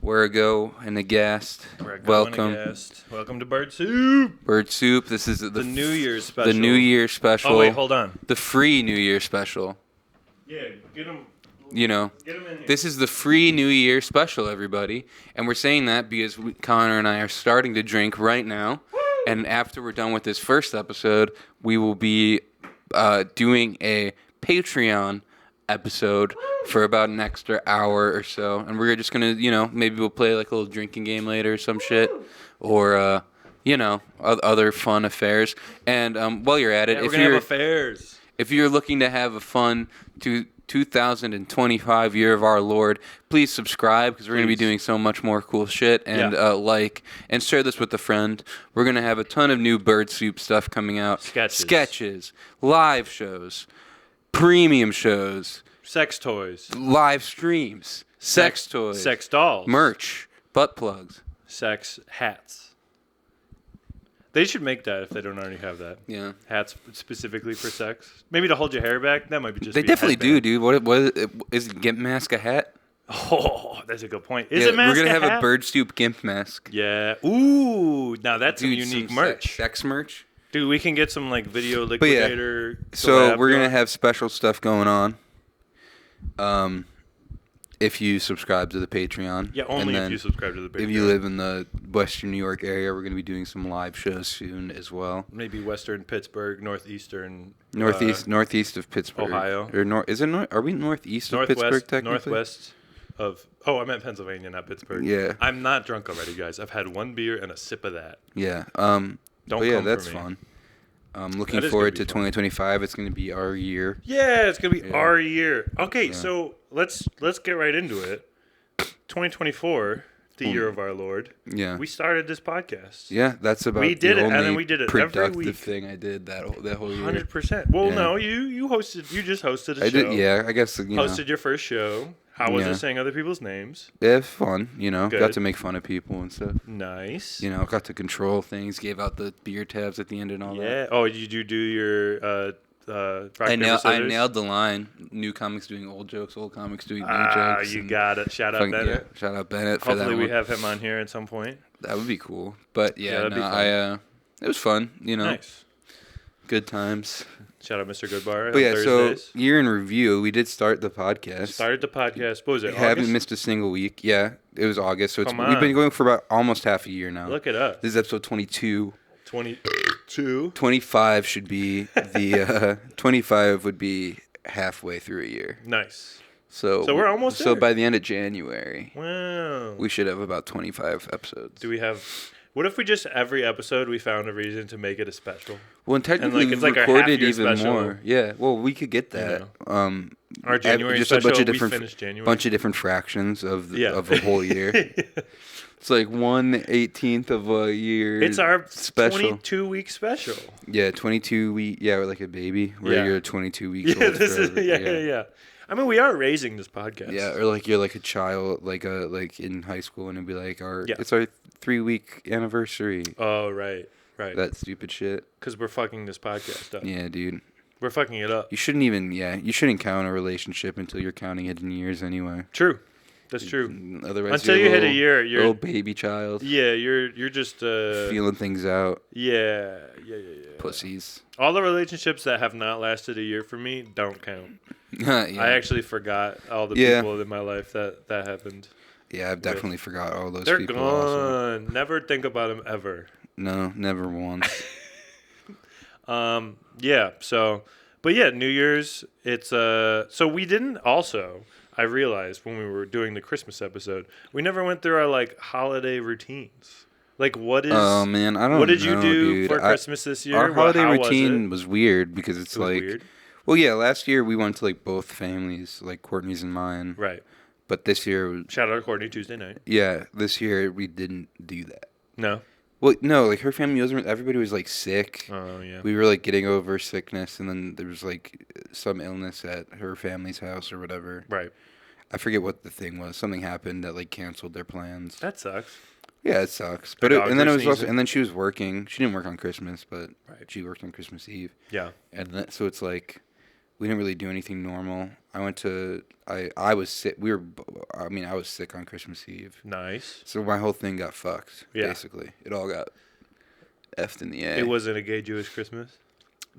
Where a go and a guest. Welcome. Welcome to Bird Soup. Bird Soup. This is the New Year's special. The New Year special. Oh wait, hold on. The free New Year special. Yeah, get him. You know, get him in here. this is the free New Year special, everybody, and we're saying that because Connor and I are starting to drink right now, and after we're done with this first episode, we will be doing a Patreon episode for about an extra hour or so, and we're just gonna, maybe we'll play like a little drinking game later or some shit, or other fun affairs. And while you're at it, we're gonna have affairs. If you're looking to have a fun 2025 year of our Lord, please subscribe because we're going to be doing so much more cool shit. And and share this with a friend. We're going to have a ton of new Bird Soup stuff coming out. Sketches, live shows, premium shows, sex toys, live streams, sex toys, sex dolls, merch, butt plugs, sex hats. They should make that if they don't already have that. Yeah. Hats specifically for sex. Maybe to hold your hair back. That might be just. They definitely do, dude. What is Gimp Mask a hat? Oh, that's a good point. Is it mask we're gonna have a a Bird Soup Gimp Mask. Yeah. Ooh, now that's dude, some unique some merch. Sex merch. Dude, we can get some like video liquidator. So we're gonna have special stuff going on. If you subscribe to the Patreon. Yeah, only if you subscribe to the Patreon. If you live in the Western New York area, we're going to be doing some live shows soon as well. Maybe Western Pittsburgh, Northeastern. Northeast of Pittsburgh. Ohio. Or are we northeast of Pittsburgh technically? Northwest of. Oh, I meant Pennsylvania, not Pittsburgh. Yeah. I'm not drunk already, guys. I've had one beer and a sip of that. Yeah. Don't come that's for me. fun. I'm looking forward to 2025. It's going to be our year. Yeah, it's going to be our year. Okay, so let's get right into it. 2024, the year of our Lord. Yeah. We started this podcast. Yeah, that's about we did the it, only and then we did it every productive week. thing I did that whole year. 100%. Well, no, you hosted. You just hosted a show. I did. Yeah, I guess hosted your first show. How was it saying other people's names? Yeah, fun. Good. Got to make fun of people and stuff. Nice. Got to control things. Gave out the beer tabs at the end and all that. Yeah. Oh, did you do your I nailed the line. New comics doing old jokes, old comics doing new jokes. You got it. Shout out Bennett. Yeah, shout out Bennett for that. Hopefully we have him on here at some point. That would be cool. But that'd be fun. it was fun. Nice. Good times. Shout out Mr. Goodbar. But so year in review, we did start the podcast. Started the podcast. What was it? We haven't missed a single week. Yeah, it was August. So we've been going for about almost half a year now. Look it up. This is episode 22. 22. 25 should be the 25 would be halfway through a year. Nice. So we're almost there. So by the end of January, wow, we should have about 25 episodes. Do we have? What if we just every episode we found a reason to make it a special? Well, and technically we've recorded even more. Yeah. Well, we could get that. Our January just special. A bunch of different, we finished January. Bunch of different fractions of a whole year. It's like 1/18 of a year. It's our special. 22-week special. Yeah, 22 week. Yeah, we're like a baby. Where you're 22 weeks old. Yeah. I mean, we are raising this podcast. Yeah, or like you're like a child, like in high school, and it'd be like it's our 3-week anniversary. Oh right. That stupid shit. Because we're fucking this podcast up. Yeah, dude. We're fucking it up. You shouldn't count a relationship until you're counting it in years anyway. True. That's true. Otherwise, until you hit a year, you're a little baby child. Yeah, you're just feeling things out. Yeah. Pussies. All the relationships that have not lasted a year for me don't count. I actually forgot all the people in my life that happened. Yeah, I've definitely forgot all those people. They're gone. Also. Never think about them ever. No, never once. Yeah. So, but yeah, New Year's. It's So we didn't also. I realized when we were doing the Christmas episode, we never went through our holiday routines. Like, what is? Oh man, I don't know. What did you do dude. for Christmas this year? Our holiday routine was weird because it's weird? Well, yeah, last year we went to both families, like Courtney's and mine. Right. But this year, shout out Courtney Tuesday night. Yeah, this year we didn't do that. No. Well, no, her family wasn't. Everybody was sick. Oh yeah. We were getting over sickness, and then there was some illness at her family's house or whatever. Right. I forget what the thing was. Something happened that canceled their plans. That sucks. Yeah, it sucks. But and then it was also, and then she was working. She didn't work on Christmas, but she worked on Christmas Eve. Yeah. And so it's We didn't really do anything normal. I was sick. I was sick on Christmas Eve. Nice. So my whole thing got fucked, Yeah. basically. It all got effed in the A. It wasn't a gay Jewish Christmas?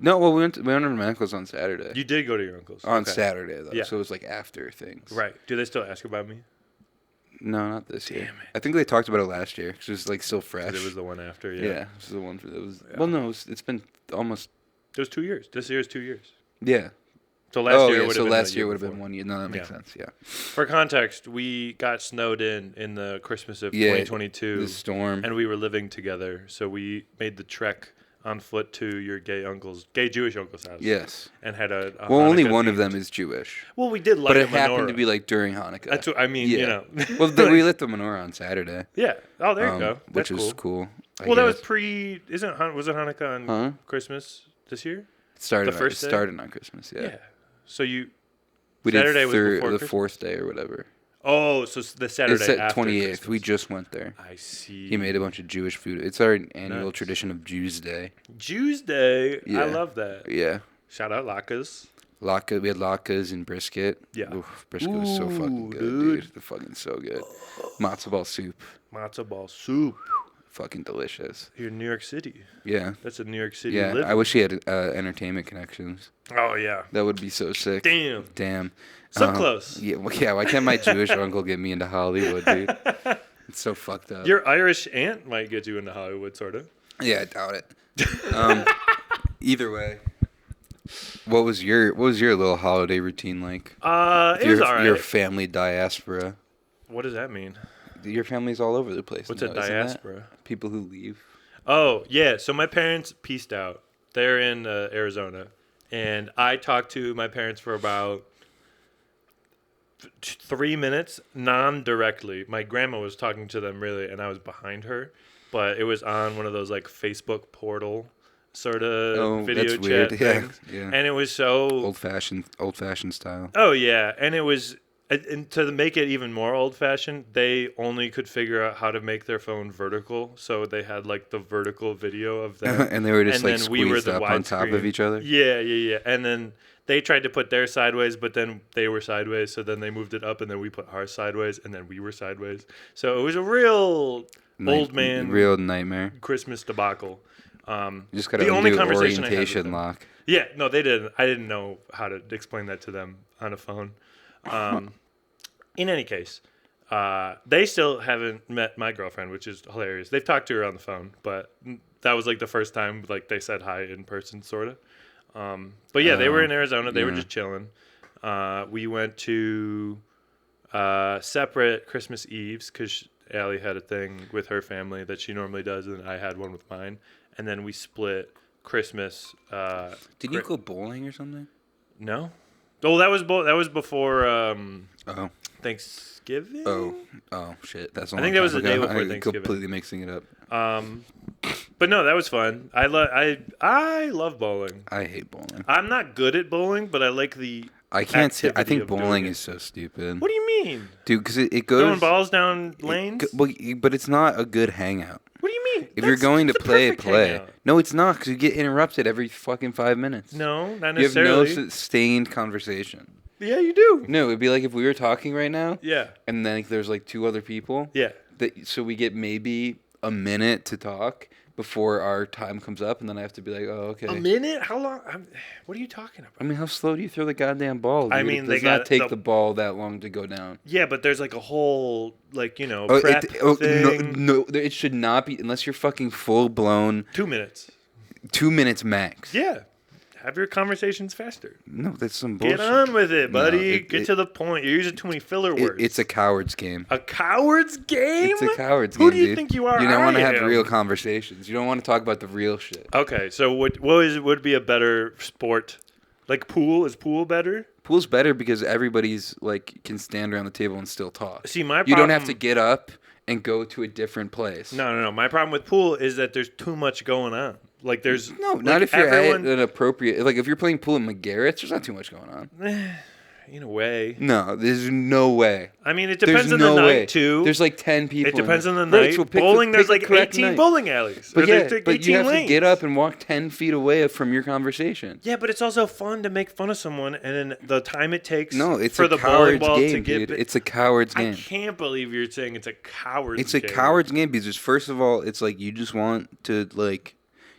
No, well, we went to my uncle's on Saturday. You did go to your uncle's? On Okay. Saturday, though. Yeah. So it was like after things. Right. Do they still ask about me? No, not this year. Damn it. I think they talked about it last year because it was like still fresh. 'Cause it was the one after, Yeah, yeah. it was the one for that was. Yeah. Well, no, it's been almost. It was 2 years. This year is 2 years. Yeah. So last year would have so been last the year would have before. been 1 year. No, that makes Yeah. sense. Yeah. For context, we got snowed in the Christmas of Yeah, 2022. The storm. And we were living together. So we made the trek on foot to your gay Jewish uncle's house. Yes. And had a Well, only Hanukkah one of themed- them is Jewish. Well, we did light But a it happened to menorah. be like during Hanukkah. That's what I mean, Yeah. you know. Well, we lit the menorah on Saturday. Yeah. Oh, there you go. Which That's was cool. cool. I Well, that was guess. was it Hanukkah on Huh? Christmas this year? Started the first day? started on Christmas. Yeah. So you We Saturday did was third, before the Christmas? fourth day or whatever. Oh, so the Saturday It's at after 28th. Christmas. We just went there. I see. He made a bunch of Jewish food. It's our annual Nice. tradition of Jews Day. Jews Day. Yeah. I love that. Yeah. Shout out latkes. Latke, we had latkes and brisket. Yeah. Oof, brisket was so fucking Ooh, good, dude. dude. The fucking so good. Matzo ball soup. Matzo ball soup. Fucking delicious. Here in New York City. Yeah. That's a New York City Yeah. living. I wish he had entertainment connections. Oh, yeah. That would be so sick. Damn. Damn. So close. Yeah, why can't my Jewish uncle get me into Hollywood, dude? It's so fucked up. Your Irish aunt might get you into Hollywood, sort of. Yeah, I doubt it. Either way, what was your little holiday routine like? It was all right. Your family diaspora. What does that mean? Your family's all over the place. What's now, a isn't that? diaspora? People who leave. Oh, yeah. So my parents pieced out. They're in Arizona. And I talked to my parents for about 3 minutes, non-directly. My grandma was talking to them, really, and I was behind her. But it was on one of those, like, Facebook portal sort of video that's chat weird. things. Yeah. And it was so... Old fashioned style. Oh, yeah. And it was... And to make it even more old-fashioned, they only could figure out how to make their phone vertical. So they had, like, the vertical video of them. And they were just And like then we were squeezed the up on top of widescreen. each other. Yeah. And then they tried to put theirs sideways, but then they were sideways. So then they moved it up, and then we put ours sideways, and then we were sideways. So it was a real old man Real nightmare. Christmas debacle. You just gotta the only do conversation I had with orientation them. lock. Yeah, no, they didn't. I didn't know how to explain that to them on a phone. In any case, they still haven't met my girlfriend, which is hilarious. They've talked to her on the phone, but that was like the first time like they said hi in person, sort of. But yeah, they were in Arizona. They were just chilling. We went to separate Christmas Eves because Allie had a thing with her family that she normally does, and I had one with mine. And then we split Christmas. Did you go bowling or something? No. Oh, that was before Oh. Thanksgiving. Oh shit! That's. I think that was the day before I'm Thanksgiving. completely mixing it up. But no, that was fun. I love bowling. I hate bowling. I'm not good at bowling, but I like the. I can't say. I activity think of doing bowling it. is so stupid. What do you mean? Dude, because it goes. Throwing balls down lanes? But it's not a good hangout. What do you mean? If you're going to the play, perfect play. hangout. No, it's not, because you get interrupted every fucking 5 minutes. No, not You have no necessarily. sustained conversation. Yeah, you do. No, it'd be like if we were talking right now, Yeah. and then there's like 2 other people. Yeah. So we get maybe a minute to talk before our time comes up, and then I have to be like, oh, okay. A minute? How long? What are you talking about? I mean, how slow do you throw the goddamn ball? Dude? I mean, it they does not got take the ball that long to go down. Yeah, but there's like a whole prep thing. No, it should not be unless you're fucking full blown 2 minutes. 2 minutes max. Yeah. Have your conversations faster. No, that's some bullshit. Get on with it, buddy. No, Get to the point. You're using too many filler words. It's a coward's game. A coward's game? It's a coward's Who game, do you dude. think you are? You don't want to I have am. real conversations. You don't want to talk about the real shit. Okay, so what would be a better sport? Like pool? Is pool better? Pool's better because everybody's like can stand around the table and still talk. See, my You don't have problem- to get up and go to a different place. No. My problem with pool is that there's too much going on. Like there's No, like not if you're everyone. at an appropriate. Like if you're playing pool in McGarrett's, there's not too much going on. In a way. No, there's no way. I mean, it depends There's on no the way. night, too. There's like 10 people. It depends on the Right, night. so Bowling, there's like correct 18 night. bowling alleys. But There's like but you 18 have lanes. to get up and walk 10 feet away from your conversation. Yeah, but it's also fun to make fun of someone, and then the time it takes It's for a the bowling coward's ball game, to get... dude. It's a coward's game. I can't believe you're saying it's a coward's It's a game. coward's game because first of all, it's like you just want to like,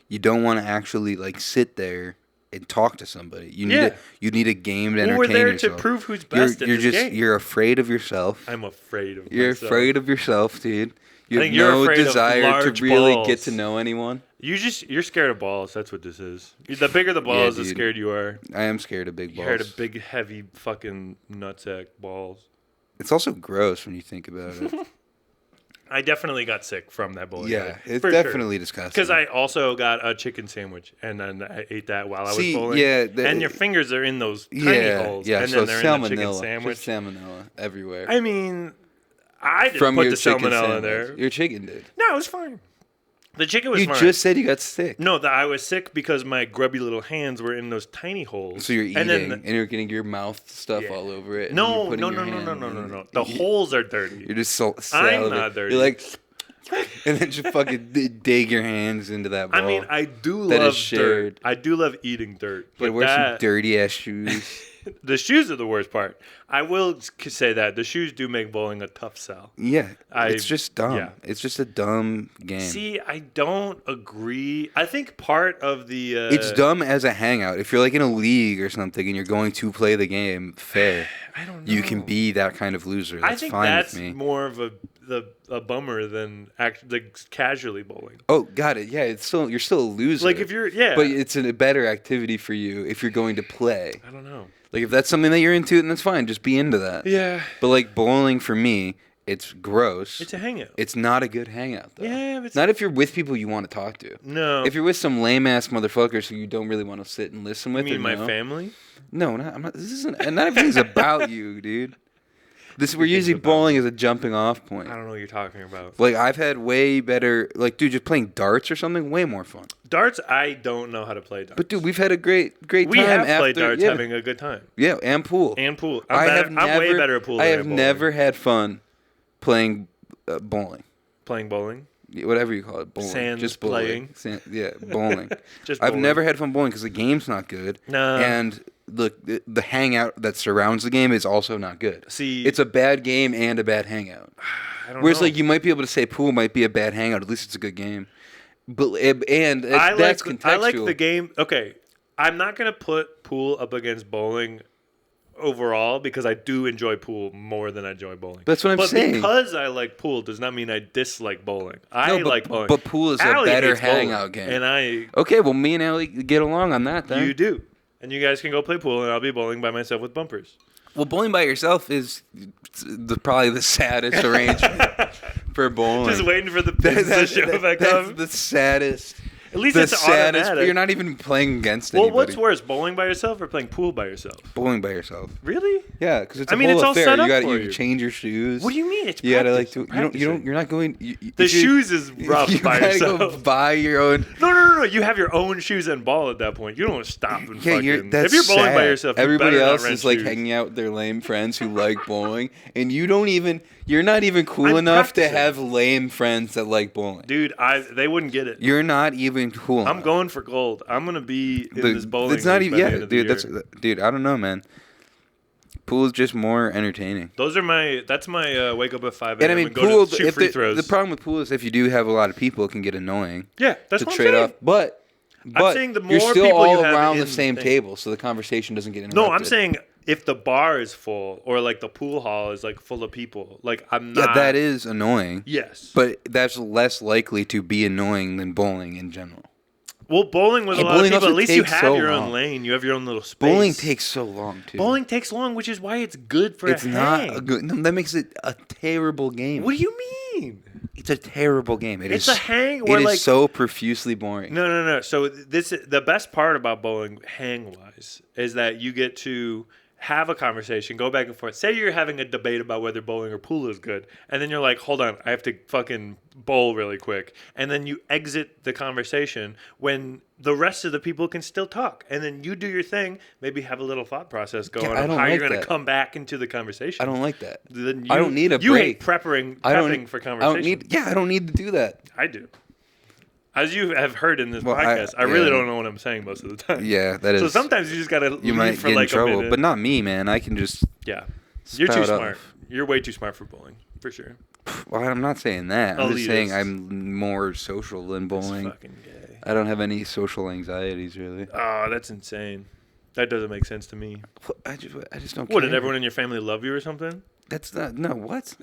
you don't want to actually like sit there and talk to somebody. You need a game to entertain we're there yourself. to prove who's best in this game. You're afraid of yourself. I'm afraid of You're myself. afraid of yourself, dude. You I have think you're no afraid of desire large to really balls. get to know anyone. You're scared of balls. That's what this is. The bigger the balls, the dude. scared you are. I am scared of big balls. You're scared of big, heavy, fucking nutsack balls. It's also gross when you think about it. I definitely got sick from that bowling alley. Yeah, it's for definitely disgusting. Because I also got a chicken sandwich, and then I ate that while I was See, bowling. yeah, and your fingers are in those tiny holes, yeah. and So then they're in the chicken salmonella, sandwich. just salmonella everywhere. I mean, I didn't From put your the chicken salmonella in sandwich. there. Your chicken did. No, it was fine. The chicken was You fine. just said you got sick. No, that I was sick because my grubby little hands were in those tiny holes. So you're eating, and you're getting your mouth stuff all over it. and No. you're putting your hand in it. The holes are dirty. You're just so I'm not dirty. You're like, and then just fucking dig your hands into that ball. I mean, I do That love is shared. dirt. I do love eating dirt. Yeah, But wear some that, dirty ass shoes. the shoes are the worst part. I will say that. The shoes do make bowling a tough sell. Yeah, it's just dumb. yeah. It's just a dumb game. See, I don't agree. I think part of the... It's dumb as a hangout. If you're like in a league or something and you're going to play the game, fair. I don't know. You can be that kind of loser. That's I think fine that's with me. more of a bummer than casually bowling. Oh, got it. Yeah, you're still a loser. Like if you're... Yeah. But it's a better activity for you if you're going to play. I don't know. Like if that's something that you're into, then that's fine. Just be into that. Yeah. But like bowling for me, it's gross. It's a hangout. It's not a good hangout though. Yeah, but it's not if you're with people you want to talk to. No. If you're with some lame ass motherfuckers who you don't really want to sit and listen with. You mean my no. family? No, I'm not. This isn't. And not everything's about you, dude. We're using bowling as a jumping off point. I don't know what you're talking about. Like I've had way better. Like, dude, just playing darts or something, way more fun. Darts, I don't know how to play darts. But dude, we've had a great time. We have after, played darts, yeah. having a good time. Yeah, and pool. And pool. I'm way better at pool than I at have bowling. never had fun playing bowling. Playing bowling? Whatever you call it, bowling. Sans just bowling. playing? Yeah, bowling. Just I've bowling. never had fun bowling because the game's not good. No. And the hangout that surrounds the game is also not good. See, it's a bad game and a bad hangout. I don't Whereas know. like you might be able to say pool might be a bad hangout. At least it's a good game. But that's contextual. I like the game. Okay, I'm not gonna put pool up against bowling overall because I do enjoy pool more than I enjoy bowling. That's what I'm saying. But because I like pool does not mean I dislike bowling. I like bowling. But pool is Allie a better hates bowling, hangout game. and I Okay, well, me and Allie get along on that then. you do, and you guys can go play pool, and I'll be bowling by myself with bumpers. Well, bowling by yourself is probably the saddest arrangement for bowling. Just waiting for the pins to show back up. That's the saddest. At least The it's saddest. automatic. You're not even playing against Well, anybody. what's worse, bowling by yourself or playing pool by yourself? Bowling by yourself. Really? Yeah, because it's I a mean, whole it's all affair. set up you for you you. change your shoes. What do you mean? It's You gotta like practice. you're not going. The shoes is rough you by gotta yourself. go buy your own. No. You have your own shoes and ball at that point. You don't stop and fucking. That's if you're bowling by sad. yourself, you Everybody better not else rent is like shoes. hanging out with their lame friends who like bowling, and you don't even. You're not even cool I'm enough practicing. to have lame friends that like bowling. Dude, they wouldn't get it. You're not even cool. I'm enough. going for gold. I'm gonna be in this bowling. It's not league even. by the Yeah, end of the dude. year. Dude. I don't know, man. Pool is just more entertaining. Those are my. That's my wake up at 5 And a.m. I mean, and go pool. to shoot If free the, throws. the problem with pool is if you do have a lot of people, it can get annoying. Yeah, that's to what I'm trade saying. off. But saying the you're more still people all you have around in the same thing. table, so the conversation doesn't get interrupted. No, I'm saying if the bar is full or like the pool hall is like full of people, like I'm not. Yeah, that is annoying. Yes. But that's less likely to be annoying than bowling in general. Well, bowling with Hey, a lot of bowling people, also at least you takes have so your long. own lane. You have your own little space. Bowling takes so long too. Bowling takes long, which is why it's good for It's a not hang. a good. No, that makes it a terrible game. What do you mean? It's a terrible game. It's a hang where It like is so profusely boring. no. So the best part about bowling, hang wise, is that you get to have a conversation, go back and forth. Say you're having a debate about whether bowling or pool is good, and then you're like, hold on, I have to fucking bowl really quick. And then you exit the conversation when the rest of the people can still talk. And then you do your thing, maybe have a little thought process going on how you're going to come back into the conversation. I don't like that. Then I don't need a break. You hate prepping for conversation. I don't need to do that. I do. As you have heard in this podcast, I really don't know what I'm saying most of the time. Yeah, that is. So sometimes you just gotta leave might for get like in trouble, a minute. but not me, man. I can just. Yeah, you're too smart. Off. You're way too smart for bowling, for sure. Well, I'm not saying that. I'm just Elitist. saying I'm more social than bowling. That's fucking gay. I don't have any social anxieties, really. Oh, that's insane. That doesn't make sense to me. I just don't. What, care. did everyone in your family love you or something? That's not. No, what?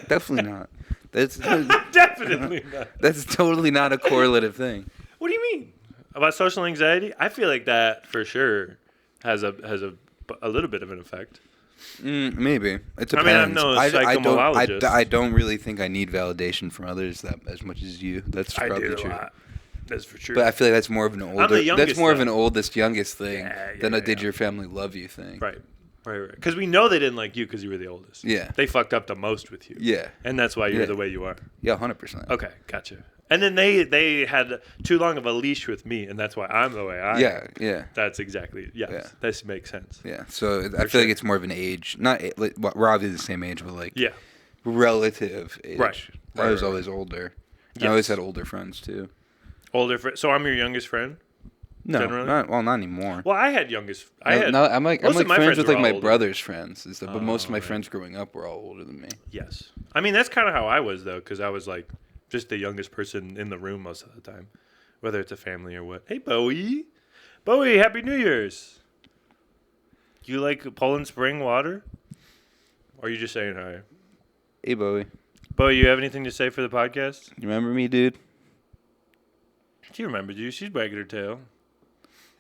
Definitely not. That's Definitely not. That's totally not a correlative thing. What do you mean about social anxiety? I feel like that for sure has a little bit of an effect. Maybe it depends. I mean, I'm no psychomologist. I don't really think I need validation from others that as much as you. That's I probably do true. a lot. That's for sure. But I feel like that's more of an older. I'm the youngest, That's more of though. an oldest youngest thing than a did yeah. your family love you thing. Right. Because we know they didn't like you because you were the oldest. Yeah. They fucked up the most with you. Yeah. And that's why you're the way you are. Yeah, 100%. Okay, gotcha. And then they had too long of a leash with me, and that's why I'm the way I am. Yeah, yeah. That's exactly, yes. Yeah. This makes sense. Yeah. So I feel like it's more of an age. Not like, we're obviously the same age, but like relative age. Right. I was always older. Yes. I always had older friends too. So I'm your youngest friend? No, Generally? not anymore. Well, I had youngest. I'm like most of my friends with were like my all older. brother's friends and stuff, but most of my right. friends growing up were all older than me. Yes. I mean, that's kind of how I was, though, because I was like just the youngest person in the room most of the time, whether it's a family or what. Hey, Bowie. Bowie, Happy New Year's. You like Poland Spring water? Or are you just saying hi? Hey, Bowie. Bowie, you have anything to say for the podcast? You remember me, dude? She remembers you. She's wagging her tail.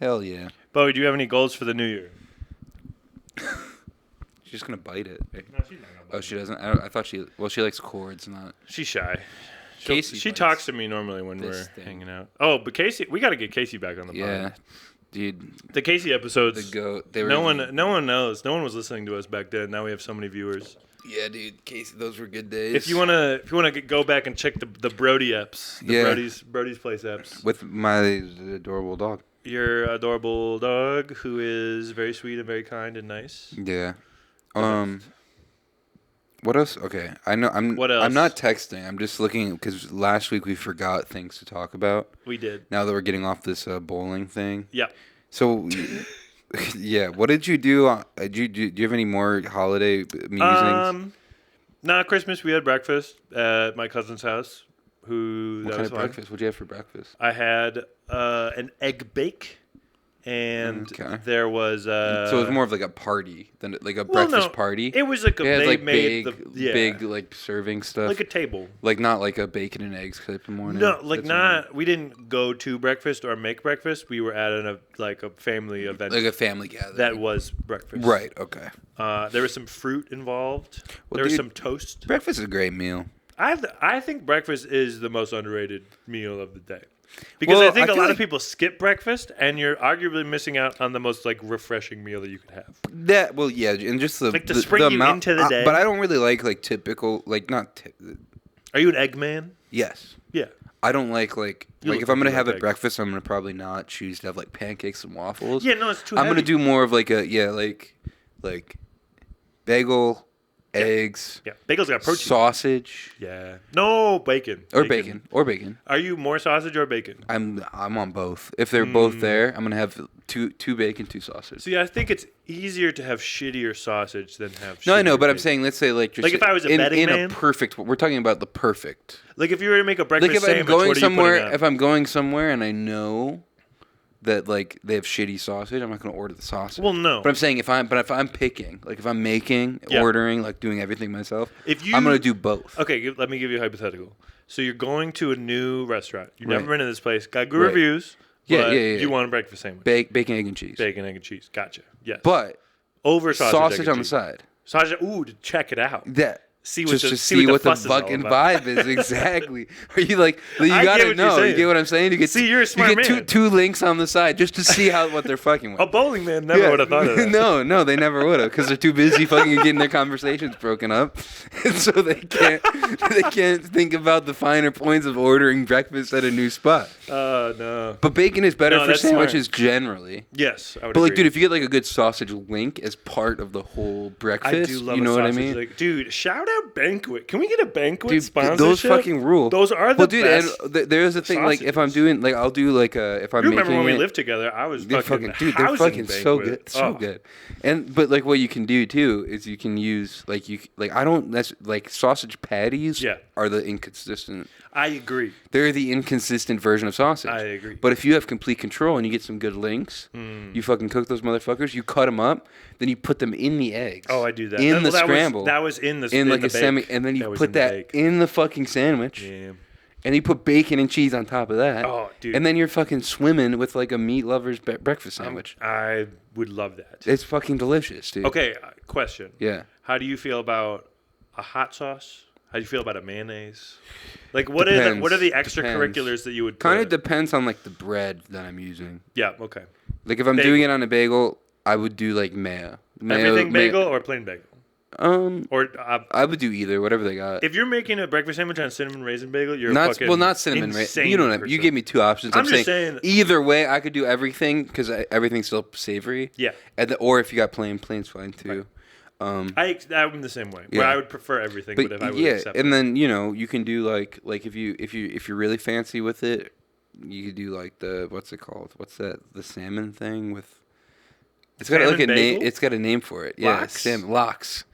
Hell yeah. Bowie, do you have any goals for the new year? She's just gonna bite it. No, she's not gonna bite Oh, she doesn't. I thought she. Well, she likes cords, not. She's shy. Casey She bites talks to me normally when we're hanging out. Oh, but Casey, we got to get Casey back on the Yeah, pod. dude. The Casey episodes. The goat. They were. No one knows. No one was listening to us back then. Now we have so many viewers. Yeah, dude. Casey, those were good days. If you wanna go back and check the Brody eps, Brody's Place eps, with my adorable dog. your adorable dog who is very sweet and very kind and nice. Yeah. What else? Okay, I know. What else? I'm not texting. I'm just looking because last week we forgot things to talk about. We did. Now that we're getting off this bowling thing. Yeah. So, yeah. What did you do? Do you have any more holiday musings? Nah, Christmas we had breakfast at my cousin's house. What kind of fun. breakfast? What'd you have for breakfast? I had an egg bake. And Okay. there was So it was more of like a party than like a breakfast party. It was like It had like made big like serving stuff. like a table. Like not like a bacon and eggs type of morning. No, like not. We didn't go to breakfast or make breakfast. We were at a family event. Like a family gathering. That was breakfast. Right. Okay. There was some fruit involved. Well, there was dude, some toast. Breakfast is a great meal. I think breakfast is the most underrated meal of the day. Because Well, I think I a feel lot of like- people skip breakfast, and you're arguably missing out on the most like refreshing meal that you could have. That well, yeah, and just the Like to the spring you amount, into the day. but I don't really like typical not. Are you an egg man? Yes, Yeah. I don't like You if look I'm like gonna you have like a eggs. breakfast, I'm gonna probably not choose to have like pancakes and waffles. Yeah, no, it's too I'm heavy. gonna do more of like like bagel, eggs, Yeah, bagels got protein. sausage, Yeah. No, bacon. or bacon. Are you more sausage or bacon? I'm on both. If they're both there, I'm gonna have two bacon, two sausage. See, I think it's easier to have shittier sausage than have No, I know, shittier but I'm bacon. saying let's say like just Like if I was a betting in man? a perfect. We're talking about the perfect. Like if you were to make a breakfast Like if sandwich, I'm going what are you somewhere, putting on? if I'm going somewhere and I know that like they have shitty sausage, I'm not gonna order the sausage. Well, no. But I'm saying if I'm picking, like if I'm making, Yeah. ordering, like doing everything myself, If you- I'm gonna do both. Okay, let me give you a hypothetical. So you're going to a new restaurant. You've never Right. been to this place. Got good Right. reviews. Yeah, but yeah, yeah. You want a breakfast sandwich. Bacon, egg, and cheese. Bacon, egg, and cheese. Gotcha. Yes. But over sausage, egg, sausage and on the cheese. side. Sausage. Ooh, to check it out. That see what just to see what the fuss is all fucking about. vibe is exactly. Are you like you I get gotta what you're know? You saying. get what I'm saying? You get See, you're a smart you get man. two links on the side just to see what they're fucking with. A bowling man never would have thought of that. No, they never would have because they're too busy fucking getting their conversations broken up, and so they can't think about the finer points of ordering breakfast at a new spot. No. But bacon is better No, for that's sandwiches smart. generally. Yes, I would But like, agree. dude, if you get like a good sausage link as part of the whole breakfast, I do love you know a what I sausage mean? link. Dude, shout out Banquet. Can we get a Banquet Dude, sponsorship? those fucking rule. Those are the best. And there's a thing like if I'm sausages. doing like I'll do like if I'm You remember making when we it, lived together? I was they're fucking dude, they're housing fucking so Banquet. good, so good. And but like what you can do too is you can use I don't that's like sausage patties Yeah. are the inconsistent. I agree. They're the inconsistent version of sausage. I agree. But if you have complete control and you get some good links, you fucking cook those motherfuckers. You cut them up, then you put them in the eggs. Oh, I do that. in the That scramble. that was in the in like the a semi, bake. and then you was put in the that bake. in the fucking sandwich, Yeah. and you put bacon and cheese on top of that. Oh, dude. And then you're fucking swimming with like a meat lover's breakfast sandwich. I would love that. It's fucking delicious, dude. Okay, question. Yeah. How do you feel about a hot sauce? How do you feel about a mayonnaise? Like, what are the extracurriculars that you would Kind of put? depends on like the bread that I'm using. Yeah, okay. Like if I'm Bagel. doing it on a bagel, I would do like mayo. Everything bagel or plain bagel? Or I would do either, whatever they got. if you're making a breakfast sandwich on a cinnamon raisin bagel, you're Not fucking not cinnamon raisin. insane You know what I mean? You person. gave me two options. I'm just saying- either way, I could do everything because everything's still savory. Yeah. Or if you got plain's fine too. I'm the same way. Yeah. Where I would prefer everything, but if I would accept and it. then you can do like if you're really fancy with it, you could do like the what's it called? What's that? The salmon thing with. It's got like a Salmon name. bagel? It's got a name for it. Yeah, Lox? salmon lox.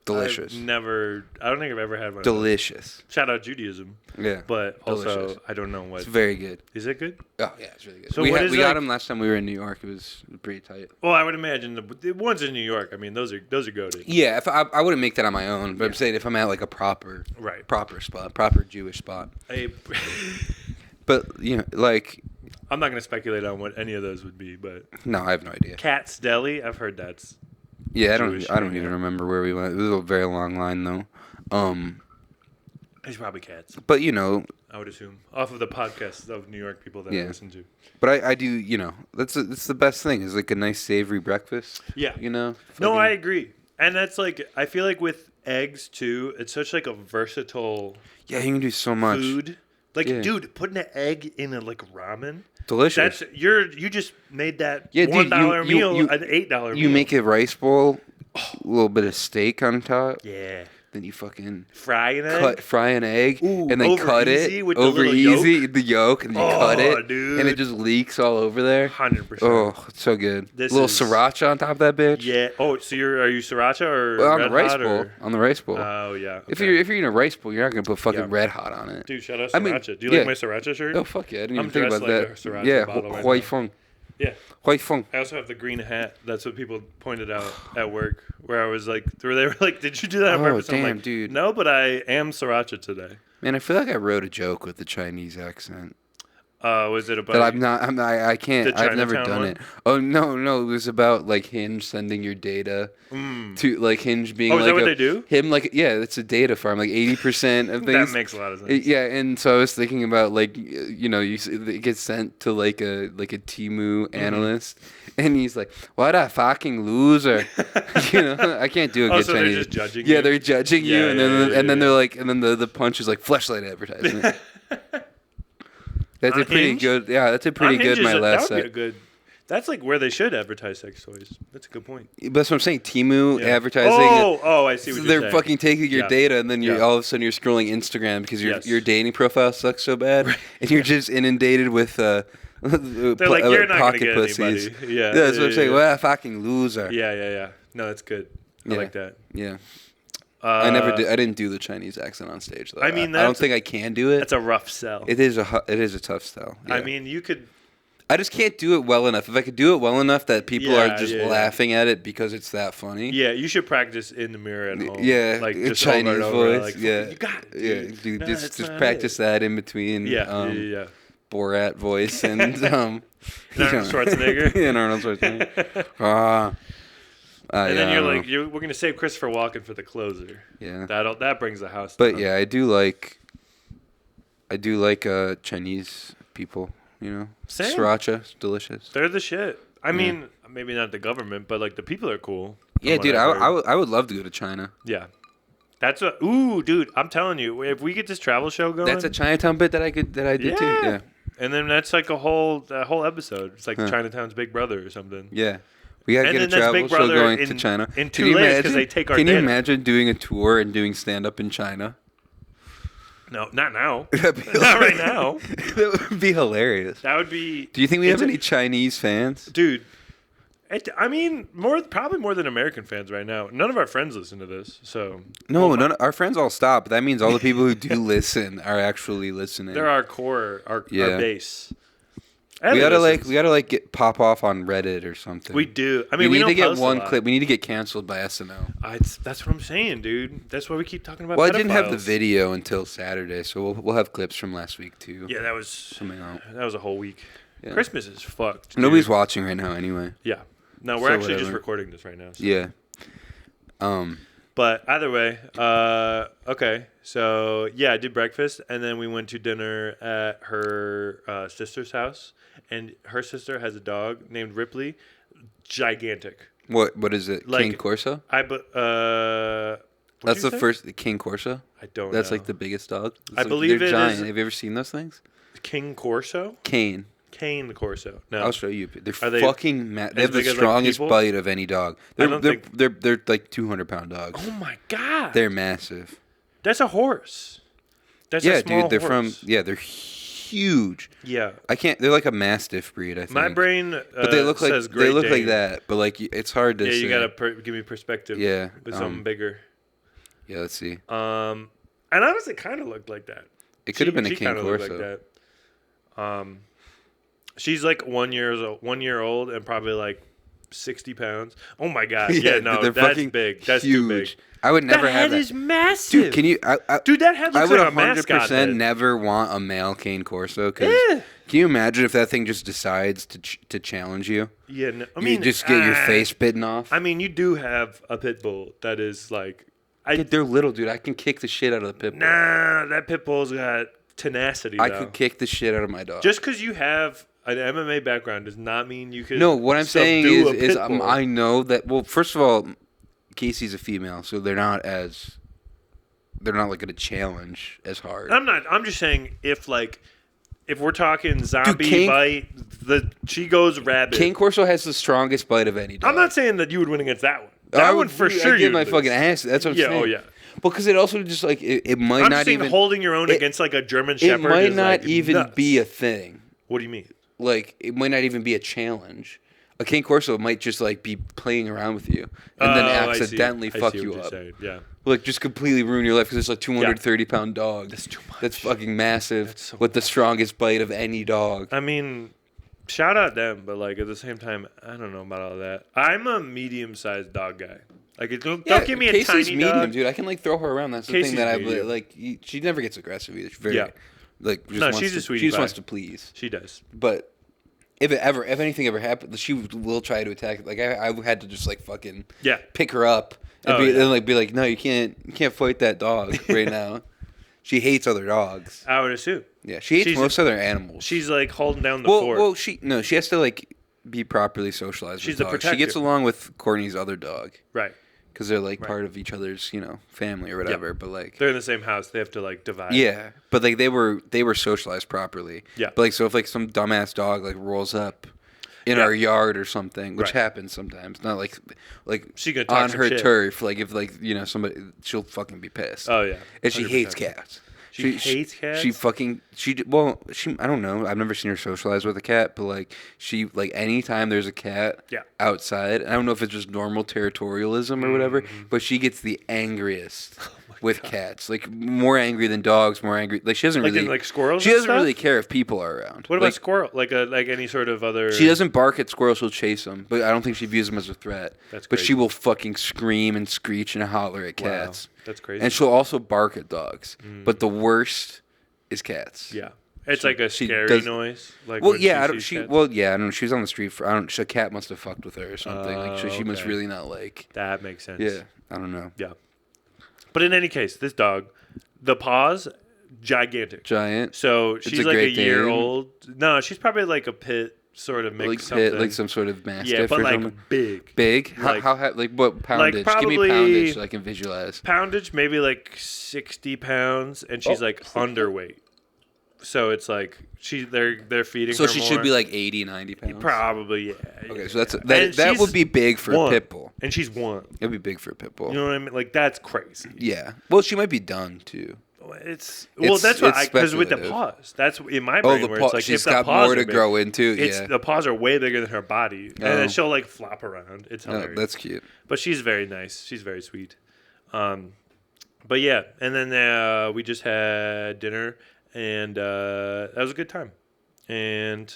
Delicious. I don't think I've ever had one. Delicious. Shout out Judaism. Yeah. But also, Delicious. I don't know what. It's very good. Is it good? Oh yeah, it's really good. So we what had, is we got like- them last time we were in New York. It was pretty tight. Well, I would imagine the ones in New York. I mean, those are goated. Yeah, if I wouldn't make that on my own, but I'm saying if I'm at like a proper spot, proper Jewish spot. But like I'm not going to speculate on what any of those would be, but no, I have no idea. Cat's Deli. I've heard that's. Yeah, I Jewish don't thing, even yeah. remember where we went. It was a very long line though. It's probably Cats. But I would assume off of the podcasts of New York people that I Yeah. listen to. but I do that's the best thing is like a nice savory breakfast. Yeah. No, I agree, and that's like I feel like with eggs too. It's such like a versatile Yeah, you can do so much. food. Like, Yeah. dude, putting an egg in a ramen. Delicious. That's you just made that Yeah, dude, $1 you- meal you- an $8 meal. You make a rice bowl, a little bit of steak on top. Yeah. Then you fucking Fry an egg. fry an egg, Ooh, and then over cut easy it with the over little easy, the yolk, and you cut Oh, it, dude. and it just leaks all over there. 100%. Oh, it's so good. This Little is- sriracha on top of that bitch. Yeah. Oh, so are you sriracha or Well, on red the rice hot bowl. or? On the rice bowl. Oh yeah. If okay. you're eating a rice bowl, you're not gonna put fucking Yeah. red hot on it. Dude, shout out I mean, sriracha. Do you yeah. like my sriracha shirt? Oh fuck yeah! I didn't I'm even think dressed about like that. a sriracha Yeah, bottle right Huai now. Feng. Yeah. Huai Feng. I also have the green hat. That's what people pointed out at work, where I was like, where they were like, "Did you do that on Oh, purpose?" I'm damn, like, dude. No, but I am sriracha today. Man, I feel like I wrote a joke with the Chinese accent. Was it about? But I can't. The I've never Chinatown done one? it. Oh no, it was about like Hinge sending your data to like Hinge being Oh, is like that what they do? Him like it's a data farm. Like 80% of That things. makes a lot of sense. Yeah, and so I was thinking about like it gets sent to like a Temu analyst, and he's like, "What a fucking loser!" I can't do a Oh, good so they're Chinese. just judging Yeah, you? they're judging you, Yeah, and yeah, then yeah, and then yeah. they're like, and then the punch is like fleshlight advertisement. That's On a pretty Hinge? good. Yeah, that's a pretty On good. Hinge My is last that would be set. a good. That's like where they should advertise sex toys. That's a good point. But that's what I'm saying. Temu Yeah. advertising. Oh, I see what So you're they're saying. fucking taking your Yeah. data, and then Yeah. all of a sudden you're scrolling Instagram because Yes. your dating profile sucks so bad, and you're just inundated with They're like, you're not gonna get anybody. Yeah, that's what I'm saying. yeah. What a fucking loser. Yeah. No, that's good. I Yeah. like that. Yeah. I never did. I didn't do the Chinese accent on stage though. I mean, I don't that's- think I can do it. That's a rough sell. It is a tough sell. I yeah. mean, you could. I just can't do it well enough. If I could do it well enough that people are Yeah, just yeah. laughing at it because it's that funny. Yeah, you should practice in the mirror at home. Yeah, like a just Chinese over and over, voice. like, Yeah, you got it. yeah, Dude. dude. No, just that's just not practice it. that in between. Yeah. Borat voice and And Arnold Schwarzenegger. and Arnold Schwarzenegger. And then I you're don't like, we're gonna save Christopher Walken for the closer. Yeah. That brings the house But down. yeah, I do like Chinese people. You know, Same. sriracha, it's delicious. They're the shit. I mean, maybe not the government, but like the people are cool. Yeah, dude, I would love to go to China. Yeah. That's a ooh, dude. I'm telling you, if we get this travel show going, That's a Chinatown bit that I did too. Yeah. And then that's like that whole episode. It's like Chinatown's Big Brother or something. Yeah. We gotta And get a then that's travel Big show Brother going in- to China. in Can 2 you days 'cause imagine- they take our Can you data. imagine doing a tour and doing stand up in China? No, not now. That'd be Not right now. That would be hilarious. That would be. Do you think we have any Chinese fans? Dude, I mean, probably more than American fans right now. None of our friends listen to this, so No, our friends all stop. That means all the people who do listen are actually listening. they're our core, our base. We gotta get pop off on Reddit or something. We do. I mean, we need don't to get post a one lot. clip. We need to get canceled by SNL. That's what I'm saying, dude. That's why we keep talking about. Well, I didn't have the pedophiles. video until Saturday, so we'll have clips from last week too. Yeah, that was Coming out. That was a whole week. Yeah. Christmas is fucked. Dude. Nobody's watching right now anyway. Yeah. No, we're So actually just whatever. recording this right now. So. Yeah. But either way, okay. So yeah, I did breakfast, and then we went to dinner at her sister's house, and her sister has a dog named Ripley, gigantic. What is it? Like- King Corso? What'd That's you the say? first King Corso. I don't. That's know. like the biggest dog. I believe they're it giant. is- Have you ever seen those things? King Corso, Cane. Cane Corso. No, I'll show you. They're Are they fucking mad. They as have the big as, like, strongest people? bite of any dog. I don't think- They're like 200-pound dogs. Oh my god, They're massive. that's a horse. That's Yeah, a small dude. They're horse. they're huge. Yeah, They're like a mastiff breed, I think. my brain. But they look like says Great like Dane. that. But like it's hard to Yeah, say. you gotta give me perspective. Yeah, with something bigger. Yeah, let's see. And honestly, kind of looked like that. It could have been a She King kinda looked Corso. like that. She's like 1 year old and probably like 60 pounds. Oh my god! Yeah, no, they're that's fucking big. That's huge. too big. I would never That have head that. is massive. Dude, can you? Dude, that head I looks would like a mascot 100% head. never want a male Cane Corso. Cause Eh. can you imagine if that thing just decides to challenge you? Yeah, no, I You mean, just get your face bitten off. I mean, you do have a pit bull that is like, Dude, they're little, dude. I can kick the shit out of the pit bull. nah, that pit bull's got tenacity. I though. could kick the shit out of my dog. Just because you have an MMA background does not mean you could. No, what I'm saying subdue a is pit bull. I know that. Well, first of all, Casey's a female, so they're not like going to challenge as hard. I'm just saying if we're talking zombie King- bite, she goes rabid. King Corso has the strongest bite of any dog. I'm not saying that you would win against that one. I That would one for I'd sure. give you'd my lose. fucking ass. That's what I'm Yeah. saying. Oh yeah. Well, because it also just like it might I'm not just saying even holding your own against like a German it Shepherd. might is, not like, even nuts. be a thing. What do you mean? Like it might not even be a challenge. A King Corso might just like be playing around with you and then accidentally fuck you up. Yeah. Like just completely ruin your life because it's a 230-pound dog. That's too much. That's fucking massive. That's so with the strongest bite of any dog. I mean, shout out them, but like at the same time, I don't know about all that. I'm a medium-sized dog guy. Like, don't give me a Casey's tiny medium, dog. dude. I can like throw her around. That's the Casey's thing that medium. she never gets aggressive either. She's very Yeah. like just No, wants she's to, a sweetie She just pie. wants to please. She does. But if anything ever happens, she will try to attack. Like I had to just like fucking Yeah. pick her up and Oh, yeah. be like, no, you can't fight that dog right now. She hates other dogs. I would assume. Yeah, she hates most other animals. She's like holding down the fort. Well, she has to like be properly socialized. She's with the dogs. She protector. gets along with Courtney's other dog Right. because they're like Right. part of each other's family or whatever. But like They're in the same house. They have to like divide. yeah, but like they were socialized properly. Yeah. But like so if like some dumbass dog like rolls up in Yeah. our yard or something, which Right. happens sometimes, not like She gonna talk on some her shit. turf. Like if somebody, she'll fucking be pissed. Oh yeah. And she 100%. hates cats. She hates cats? I don't know. I've never seen her socialize with a cat, but like she like anytime there's a cat Yeah. outside, I don't know if it's just normal territorialism or whatever, but she gets the angriest with cats. Like more angry than dogs, more angry. Like she doesn't Like really in, like, squirrels She and doesn't stuff? really care if people are around. What about like, squirrel? Like any sort of other. she doesn't bark at squirrels, she'll chase them, but I don't think she views them as a threat. That's but crazy. she will fucking scream and screech and holler at Wow. cats. That's crazy. And she'll also bark at dogs. But the worst is cats. Yeah. It's like a she scary does- noise. Like Well, when yeah, I she don't. sees She cats? well, yeah, I don't know. She was on the street for. I don't. A cat must have fucked with her or something. Like she must okay. really not like. That makes sense. Yeah, I don't know. Yeah. But in any case, this dog, the paws, gigantic. Giant, So she's like a Great year Dane? old. No, she's probably like a pit sort of mix like something. pit, like some sort of mastiff yeah, but or like something. big. Big? like- Like what poundage? Give probably- me poundage so I can visualize. Poundage, maybe like 60 pounds, and she's like underweight. So it's like they're feeding So her she more. should be like 80, 90 pounds. Probably, yeah. Okay, yeah. so that And that would she's be big for one. a pit bull. And she's one. It'd be big for a pit bull. You know what I mean? Like, that's crazy. Yeah. Well, she might be done too. That's It's- what it's because with the speculative. paws, that's in my Oh, brain the where paw. it's like She's if the got paws more are to big, grow into. It's Yeah. the paws are way bigger than her body, and Oh. then she'll like flop around. It's Oh, hilarious. that's cute. But she's very nice. She's very sweet. But yeah, and then we just had dinner, and that was a good time. And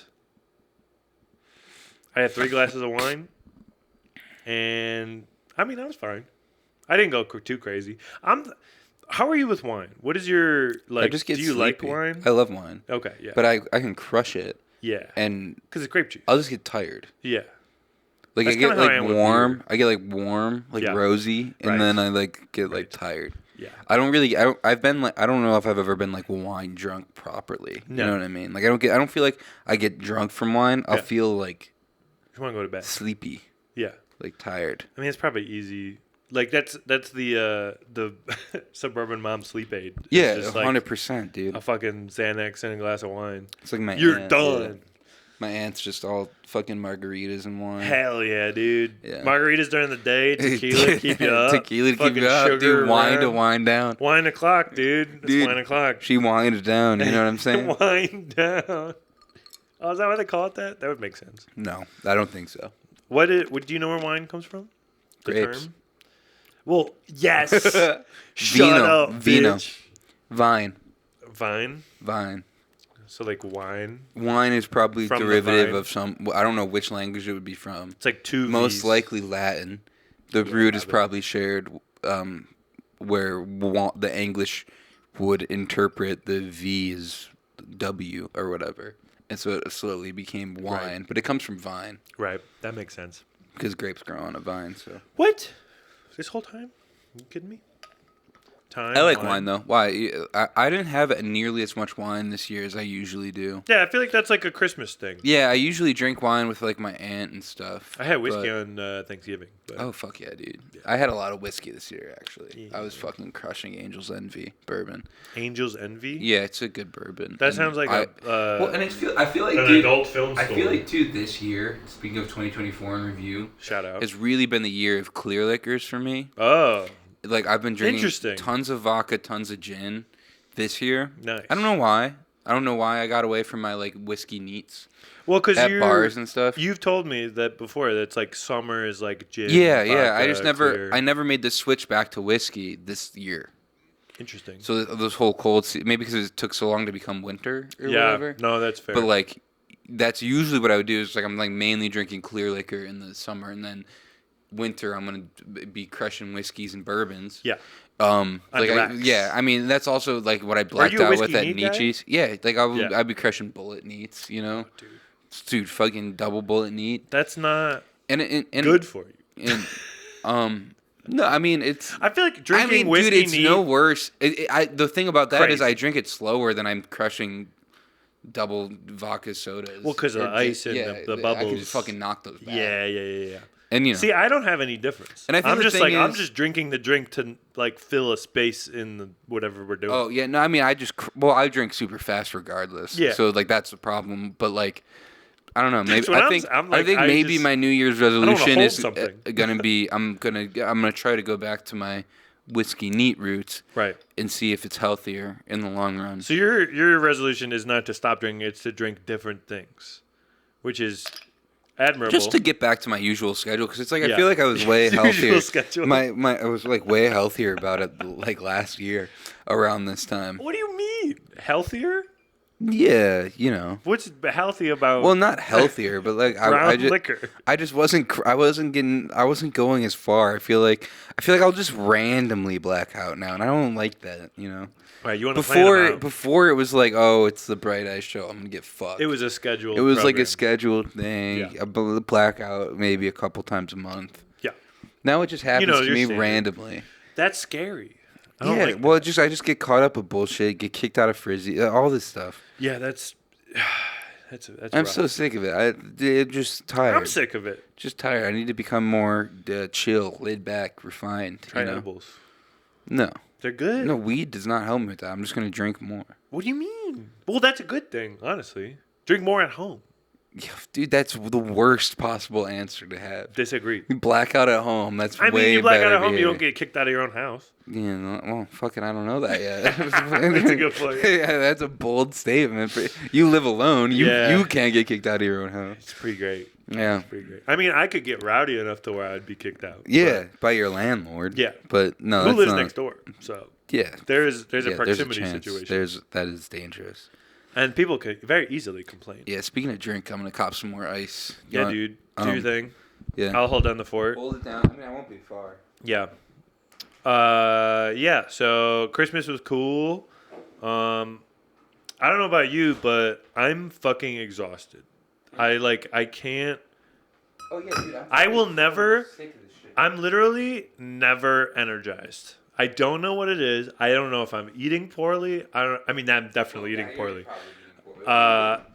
I had 3 glasses of wine, and I mean, I was fine. I didn't go too crazy. How are you with wine? What is your like? I just get do you like sleepy. wine? I love wine, Okay, yeah, but I can crush it, yeah, and because it's grape juice. I'll just get tired. Yeah, Like That's I get kinda how I like am with warm. beer. I get like warm, like Yeah. rosy, and Right. then I like get like Right. tired. yeah. I don't really. I've been like. I don't know if I've ever been like wine drunk properly. No. You know what I mean? Like I don't feel like I get drunk from wine. I'll Yeah. feel like You want to go to bed? sleepy, Yeah, like tired. I mean it's probably easy. Like that's the suburban mom sleep aid. It's Yeah, just like 100%, dude. a fucking Xanax and a glass of wine. It's like my You're aunt, done. yeah. My aunt's just all fucking margaritas and wine. Hell yeah, dude. Yeah. Margaritas during the day, tequila to keep you up. Tequila to keep fucking you up, sugar dude. Wine to around. wind down. Wine o'clock, dude. It's Dude. wine o'clock. She winds down. You know what I'm saying? Wind down. Oh, is that why they call it that? That would make sense. No, I don't think so. What do you know where wine comes from? The Grapes. term? Well, yes. Shut Vino. up, Vino. bitch. Vine. Vine. So like wine. Wine is probably From the derivative vine. of some. I don't know which language it would be from. It's like two Most V's. likely Latin. The root is but- probably shared, where the English would interpret the V as W or whatever, and so it slowly became wine. Right. But it comes from vine Right. That makes sense. because grapes grow on a vine. So What? This whole time? You kidding me? Time. I like wine though. Why? I didn't have nearly as much wine this year as I usually do. Yeah, I feel like that's like a Christmas thing. Yeah, I usually drink wine with like my aunt and stuff. I had whiskey but- on Thanksgiving. But Oh fuck yeah, dude! I had a lot of whiskey this year. Actually, I was fucking crushing Angel's Envy bourbon. Angel's Envy? Yeah, it's a good bourbon. That And sounds like well, and I feel like an dude, adult film I store. feel like too this year. Speaking of 2024 in review, Shout out. has really been the year of clear liquors for me. Oh, Like I've been drinking Interesting. tons of vodka, tons of gin this year. nice. I don't know why. I don't know why I got away from my like whiskey neats Well, because at bars and stuff. you've told me that before. That's like summer is like gin. Yeah, yeah. I vodka, just never, clear. I never made the switch back to whiskey this year. Interesting. So this whole cold, maybe because it took so long to become winter or yeah, whatever. no, that's fair. But like, that's usually what I would do. Is like I'm like mainly drinking clear liquor in the summer, and then winter I'm gonna be crushing whiskeys and bourbons. yeah, Like racks. yeah, I mean that's also like what I blacked you a out with whiskey at neat guy? Nietzsche's. Yeah, like Yeah. I'd be crushing bullet neats, you know, dude, dude, fucking double bullet neat, that's not and good for you. and no, I mean it's. I feel like drinking I mean, whiskey dude, it's neat. no worse. The thing about that is Crazy. I drink it slower than I'm crushing double vodka sodas. Well, 'cause of the Or ice and the I could bubbles. just fucking knock those back. Yeah. And you know, See, I don't have any difference. And I think I'm the just thing like I'm is- just drinking the drink to like fill a space in the whatever we're doing. oh yeah, no, I mean I just I drink super fast regardless. Yeah. So like that's the problem. But like, I don't know. Maybe That's what I'm I think I maybe just- my New Year's wanna resolution hold is something. gonna be I'm gonna try to go back to my whiskey neat roots Right. and see if it's healthier in the long run. So your resolution is not to stop drinking; it's to drink different things, which is admirable. Just to get back to my usual schedule, because it's like I Yeah. feel like I was way Usual healthier. schedule. I was like way healthier about it like last year around this time. What do you mean healthier? Yeah, you know. What's healthy about? Well, not healthier, but like brown just, liquor. I just I wasn't going as far. I feel like I'll just randomly black out now, and I don't like that, you know. Right, you want to plan them out. Before it was like, oh, it's the Bright Eyes show, I'm gonna get fucked. It was a scheduled. It was program. like a scheduled thing, Yeah. a blackout maybe a couple times a month. Yeah. Now it just happens to me randomly. That's scary. I just get caught up with bullshit, get kicked out of Frizzy, all this stuff. Yeah, that's I'm rough. so sick of it. I'm just tired. I'm sick of it. Just tired. I need to become more chill, laid back, refined. Try edibles. No. They're good. No, weed does not help me with that. I'm just going to drink more. What do you mean? Well, that's a good thing, honestly. Drink more at home. Yeah, dude, that's the worst possible answer to have. Disagree. You black out at home. That's way better. I mean, you black out at home, behavior. you don't get kicked out of your own house. Yeah, well, fucking, I don't know that yet. That's a good point. Yeah, that's a bold statement. You live alone. You can't get kicked out of your own house. It's pretty great. Yeah. It's pretty great. I mean, I could get rowdy enough to where I'd be kicked out. Yeah, by your landlord. Yeah. But no, who lives next door? So yeah, there's a proximity chance. situation. That is dangerous. And people could very easily complain. Yeah, speaking of drink, I'm going to cop some more ice. Dude. Do your thing. Yeah. I'll hold down the fort. Hold it down. I mean, I won't be far. Yeah. So Christmas was cool. I don't know about you, but I'm fucking exhausted. I can't. Oh, yeah, dude. I will never. Sick of this shit. I'm literally never energized. I don't know what it is. I don't know if I'm eating poorly. I mean, I'm definitely eating poorly. But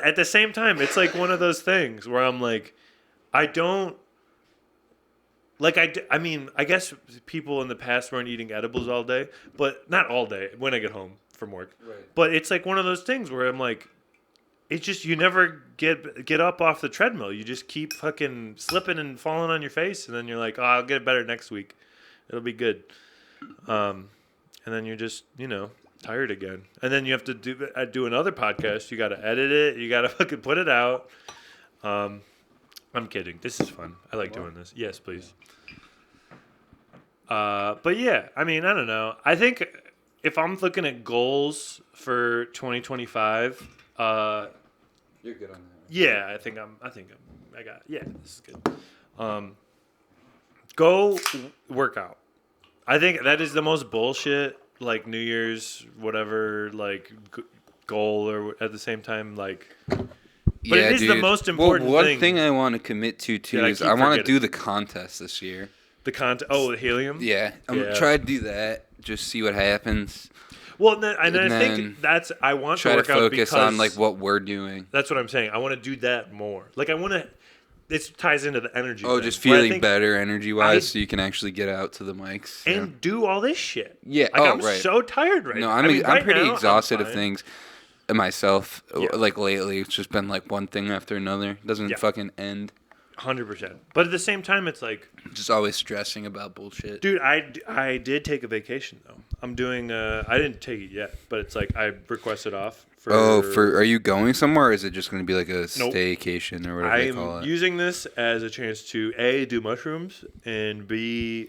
at the same time, it's like one of those things where I'm like, I don't. I mean, I guess people in the past weren't eating edibles all day, but not all day when I get home from work. Right. But it's like one of those things where I'm like, it's just you never get up off the treadmill. You just keep fucking slipping and falling on your face, and then you're like, oh, I'll get better next week. It'll be good. And then you're just, tired again. And then you have to do another podcast. You got to edit it. You got to fucking put it out. I'm kidding. This is fun. I like doing this. Yes, please. But yeah, I mean, I don't know. I think if I'm looking at goals for 2025, you're good on that. yeah, this is good. Go work out. I think that is the most bullshit, like New Year's, whatever, like goal or at the same time, like. But it is the most important one thing. thing I want to commit to too is I want to do the contest this year. The contest? Oh, the helium? Yeah, I'm gonna try to do that. Just see what happens. Well, I think I want to work out focus on like what we're doing. That's what I'm saying. I want to do that more. Like I want to. This ties into the energy. Oh, thing, just feeling better energy wise, so you can actually get out to the mics and do all this shit. Yeah. Like, I'm so tired right now. I'm pretty exhausted of things myself. Yeah. Like lately, it's just been like one thing after another. It doesn't fucking end. 100%. But at the same time, it's like just always stressing about bullshit. Dude, I did take a vacation though. I'm doing. I didn't take it yet, but it's like I requested off. Are you going somewhere? Or is it just going to be like a staycation or whatever they call it? I'm using this as a chance to A, do mushrooms, and B,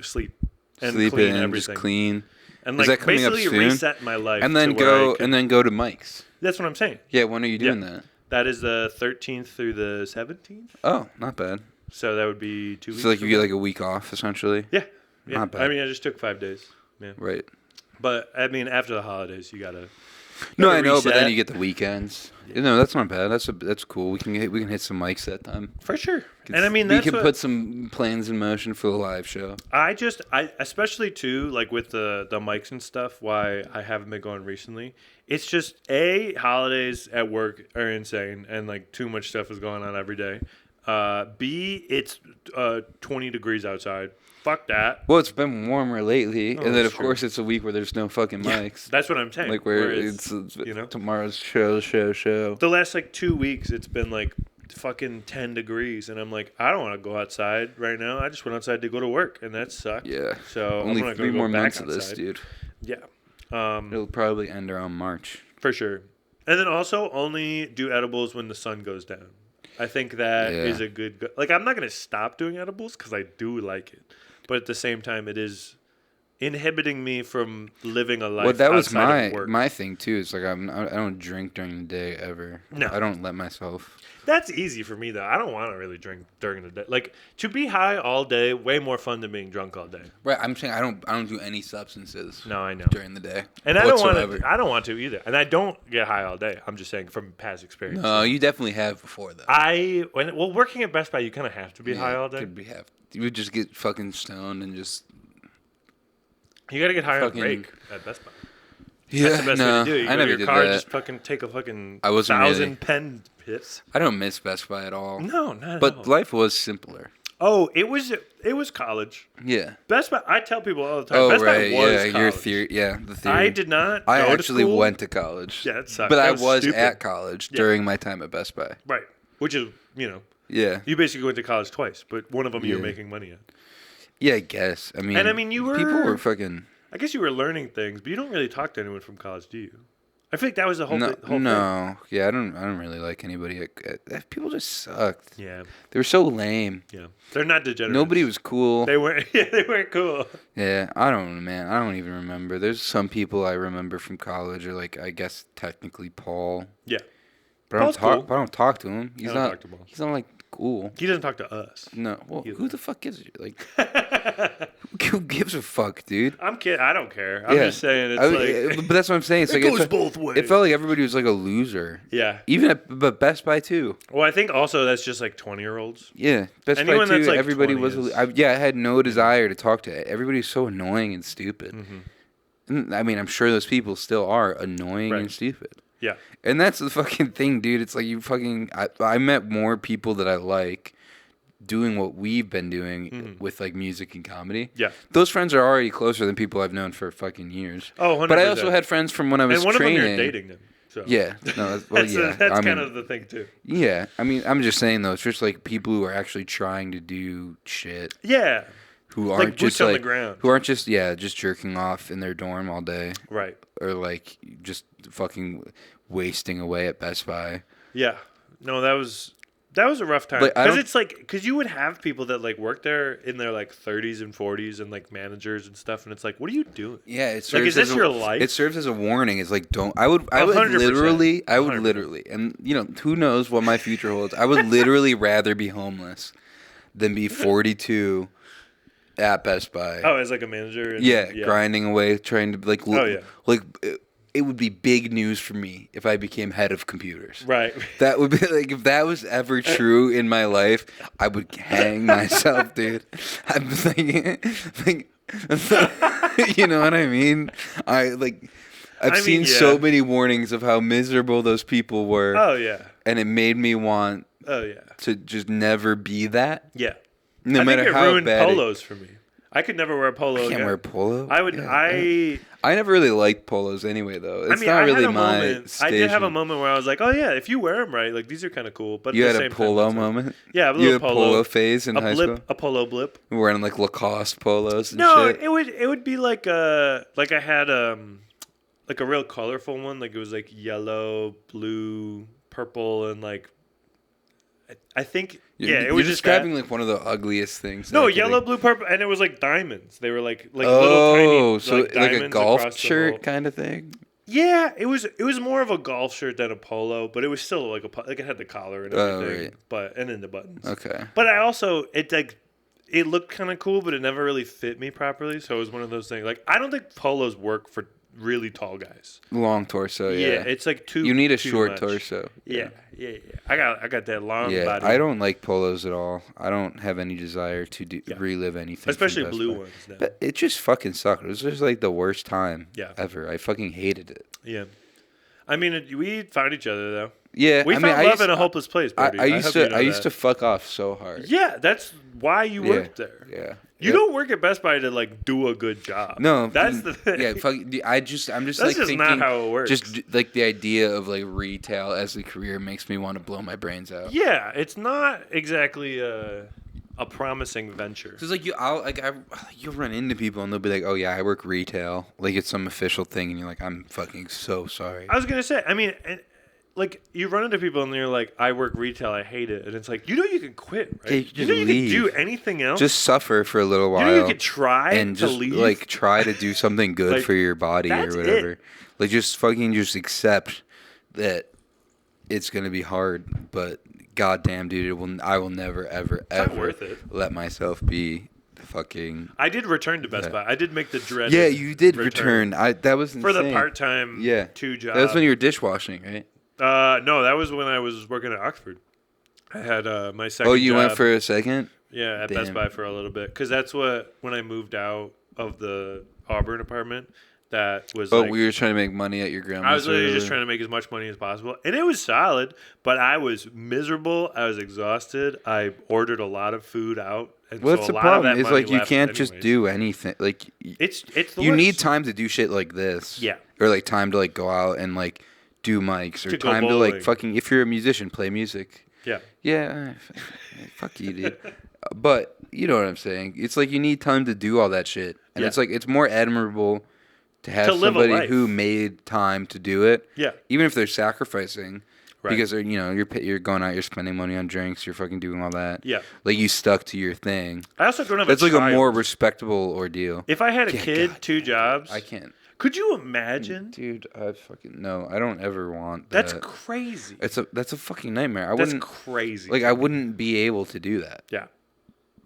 sleep and clean everything. Just clean. And like basically reset my life. And then go to Mike's. That's what I'm saying. Yeah, when are you doing that? That is the 13th through the 17th. Oh, not bad. So that would be 2 weeks. So like you get like a week off essentially? Yeah. Not bad. I mean, I just took 5 days. Yeah. Right. But I mean, after the holidays, you gotta. No, I know, but then you get the weekends. Yeah. No, that's not bad. That's cool. We can hit some mics that time For sure. And I mean, we can put some plans in motion for the live show. I especially too, like with the mics and stuff. Why I haven't been going recently. It's just holidays at work are insane, and like too much stuff is going on every day. B, it's 20 degrees outside. Fuck that. Well, it's been warmer lately, and then of course it's a week where there's no fucking mics. That's what I'm saying. Like where it's tomorrow's show. The last like 2 weeks, it's been like fucking 10 degrees, and I'm like, I don't want to go outside right now. I just went outside to go to work, and that sucked. Yeah. So only I'm 3 more months outside. of this, dude. Yeah. It'll probably end around March. For sure. And then also only do edibles when the sun goes down. I think that is a good... Like, I'm not going to stop doing edibles because I do like it. But at the same time, it is inhibiting me from living a life Well, that was outside of work. my thing too. It's like I don't drink during the day ever. No. I don't let myself. That's easy for me though. I don't want to really drink during the day. Like to be high all day, way more fun than being drunk all day. Right. I'm saying I don't do any substances. No, I know. During the day. And whatsoever. I don't want to either. And I don't get high all day. I'm just saying from past experience. No, you definitely have before though. Working at Best Buy, you kind of have to be high all day. You would just get fucking stoned and just. You got to get high on fucking- break at Best Buy. Yeah, That's the best way to do it. You I go never to your did car, that. just fucking take a fucking I wasn't 1,000 really- pen hits. I don't miss Best Buy at all. No, not at all. But life was simpler. Oh, it was college. Yeah. Best Buy. I tell people all the time. Oh Best right, Buy was yeah. college. Your theory, yeah, the theory. I did not. I go to actually school. went to college. Yeah, it sucked. But That I was was stupid. at college during my time at Best Buy. Right, which is Yeah. you basically went to college twice, but one of them you were Yeah. making money at. Yeah, I guess. I mean, you were people were fucking. I guess you were learning things, but you don't really talk to anyone from college, do you? I think that was the whole, No, whole thing. no. Yeah, I don't really like anybody. People just sucked. Yeah, They were so lame. yeah. They're not degenerates. Nobody was cool. They weren't. Yeah, they weren't cool. Yeah, I don't know, man. I don't even remember. There's some people I remember from college, or like I guess technically Paul. Yeah, But I don't Paul's talk. cool. But I don't talk to him. He's don't not. talk to Paul. He's not like cool. he doesn't talk to us. No. Well, Either. who the fuck gives you like? Who gives a fuck, dude? I'm kidding. I don't care. I'm Yeah. just saying it's like But that's what I'm saying. It's it like goes both ways. It felt like everybody was like a loser. Yeah. Even at Best Buy too. Well, I think also that's just like 20-year-olds. Yeah, Best Buy Anyone too. that's, like, Everybody 20 was. is- I had no desire to talk to. Everybody was so annoying and stupid. Mm-hmm. And, I mean, I'm sure those people still are annoying Right. and stupid. Yeah. And that's the fucking thing, dude. It's like you fucking. I met more people that I like doing what we've been doing with like music and comedy. Yeah. Those friends are already closer than people I've known for fucking years. Oh, 100%. But I also had friends from when I was and one training. of them you're dating them. So. Yeah. No. Well, yeah. That's I kind mean, of the thing too. Yeah. I mean, I'm just saying though. It's just like people who are actually trying to do shit. Yeah. Who Like aren't boots just on the like ground. who aren't just just jerking off in their dorm all day Right. or like just fucking wasting away at Best Buy. Yeah. No, that was a rough time. But I Because don't- it's like, because you would have people that like work there in their like 30s and 40s and like managers and stuff, and it's like, what are you doing? Yeah, it serves Like, is this as your life? It serves as a warning. It's like don't. I would 100%. literally, 100%. and who knows what my future holds. I would literally rather be homeless than be 42 at Best Buy. Oh, as like a manager? And, yeah, grinding away, trying to like. Oh, yeah. Like it would be big news for me if I became head of computers. Right. That would be like if that was ever true in my life, I would hang myself, dude. I'm like, you know what I mean? I've seen so many warnings of how miserable those people were. Oh, yeah. And it made me want Oh, yeah. to just never be that. Yeah. No I matter think it how ruined bad polos for me. I could never wear a polo I can't again. wear polo. I would. Yeah, I never really liked polos anyway, though. It's not I really had a my moment. station. I did have a moment where I was like, "Oh yeah, if you wear them right, like these are kind of cool." But You at had the a same polo time, it's like- moment? Yeah, a little You had a polo, polo phase in a high blip, school? a polo blip. Wearing like Lacoste polos and No, shit? it would be like I had like a real colorful one. Like it was like yellow, blue, purple, and like I think it was You're just describing that. like one of the ugliest things. No, I could yellow, think- blue, purple, and it was like diamonds. They were like little Oh, tiny, so like a diamonds golf across the shirt whole- kind of thing? Yeah, it was more of a golf shirt than a polo, but it was still like like it had the collar and everything, right. but and then the buttons. Okay. But I also it looked kind of cool, but it never really fit me properly. So it was one of those things. Like I don't think polos work for really tall guys. Long torso, yeah. It's like too. You need a too short much. torso. Yeah. I got that long Yeah, body. I don't like polos at all. I don't have any desire to relive anything. from especially Best blue Buy. ones. Now. But it just fucking sucked. It was just like the worst time Yeah. ever. I fucking hated it. Yeah, I mean we found each other though. Yeah, We I found mean, I love used- in a hopeless place, Brody. I used hope to you know I used to that. fuck off so hard. Yeah, that's why you Yeah. worked there. Yeah. You don't work at Best Buy to like do a good job. No, that's the thing. Yeah, fuck. I'm just That's like just thinking. not how it works. Just like the idea of like retail as a career makes me want to blow my brains out. Yeah, it's not exactly a promising venture. Because like you'll run into people and they'll be like, "Oh yeah, I work retail." Like it's some official thing, and you're like, "I'm fucking so sorry." I was gonna say, I mean, like you run into people and they're like, I work retail, I hate it, and it's like, you can quit, right? Yeah, you can just you leave. can do anything else. Just suffer for a little while. You could try and to just leave. like try to do something good Like, for your body or that's whatever. it. Like just fucking just accept that it's gonna be hard, but goddamn, dude, I will never ever not ever worth it. let myself be fucking. I did return to Best Buy. I did make the dreaded. Yeah, you did return. That was insane. for the part-time. Yeah, 2 job. that was when you were dishwashing, right? No, that was when I was working at Oxford. I had my second. Oh, you job, went for a second? Yeah, at Damn. Best Buy for a little bit, because that's when I moved out of the Auburn apartment. That was. Oh, like, we were trying to make money at your grandma's. I was literally just trying to make as much money as possible, and it was solid. But I was miserable. I was exhausted. I ordered a lot of food out. And What's so the a lot of problem? that Is money like you left can't just anyways. do anything. Like It's the you worst. need time to do shit like this. Yeah. Or like time to like go out and like do mics or To go time to like bowling. fucking if you're a musician play music. Yeah. Yeah. Fuck you, dude. But you know what I'm saying. It's like you need time to do all that shit, and Yeah. it's like it's more admirable to have To live a somebody life. who made time to do it. Yeah. Even if they're sacrificing. Right. Because you're going out, you're spending money on drinks, you're fucking doing all that. Yeah. Like you stuck to your thing. I also don't have That's a like child. a more respectable ordeal. If I had a Yeah, kid, God 2 jobs, I can't. Could you imagine? Dude, I fucking no. I don't ever want That's that. crazy. That's a fucking nightmare. That's wouldn't crazy. like I wouldn't be able to do that. Yeah.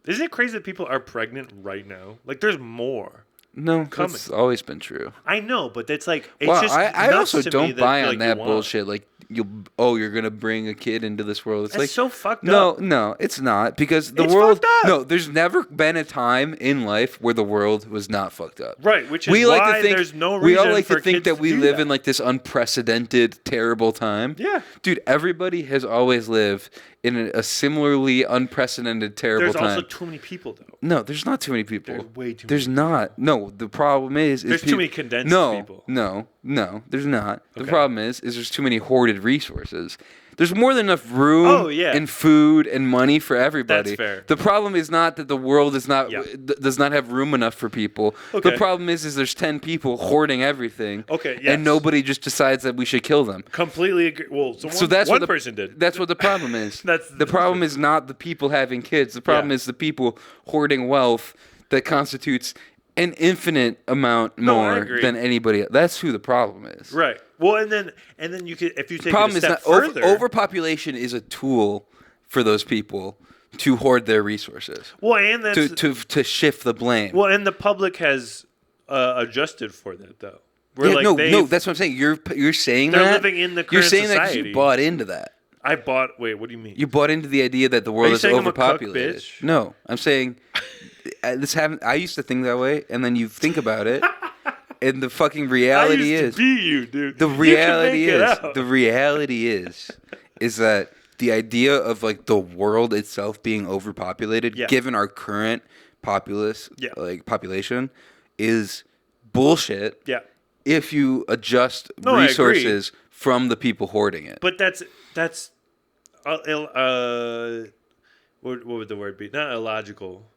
Isn't it crazy that people are pregnant right now? Like, there's more. No, Coming. that's always been true. I know, but it's like it's Well, just. I nuts also to me don't buy that, on like, that you want. bullshit. Like you're gonna bring a kid into this world. It's That's like so fucked up. No, it's not because the It's world. fucked up. No, there's never been a time in life where the world was not fucked up. Right, which is We why like to think there's no reason we all like for to think kids that to we do live that. in like this unprecedented, terrible time. Yeah. dude, everybody has always lived in a similarly unprecedented, terrible There's time. also too many people, though. No, there's not too many people. There's way too There's many not. No, the problem is There's too many condensed people. No, there's not. The Okay. problem is there's too many hoarded resources. There's more than enough room Oh, yeah. and food and money for everybody. That's fair. The problem is not that the world is not Yeah. does not have room enough for people. Okay. The problem is there's 10 people hoarding everything. Okay, yes. And nobody just decides that we should kill them. Completely agree. Well, So that's one what the, person did. That's what the problem is. That's the problem is not the people having kids. The problem Yeah. is the people hoarding wealth that constitutes an infinite amount No, I more agree. than anybody else. That's who the problem is. Right. Well, and then you could, if you take Problem it is a not step further. overpopulation is a tool for those people to hoard their resources. Well, and that's To shift the blame. well, and the public has adjusted for that, though. We're Yeah, like, no, they've- that's what I'm saying. You're saying They're that living in the You're current saying that 'cause society. you bought into that. I bought. Wait, what do you mean? You bought into the idea that the world you is saying I'm a cuck overpopulated. bitch? No, I'm saying I used to think that way, and then you think about it, and the fucking reality I used is to be you, dude. the You can reality make it is out. the reality is that the idea of like the world itself being overpopulated, Yeah. given our current Yeah. population, is bullshit. Yeah. If you adjust No, I agree. resources from the people hoarding it. But that's what would the word be? Not illogical.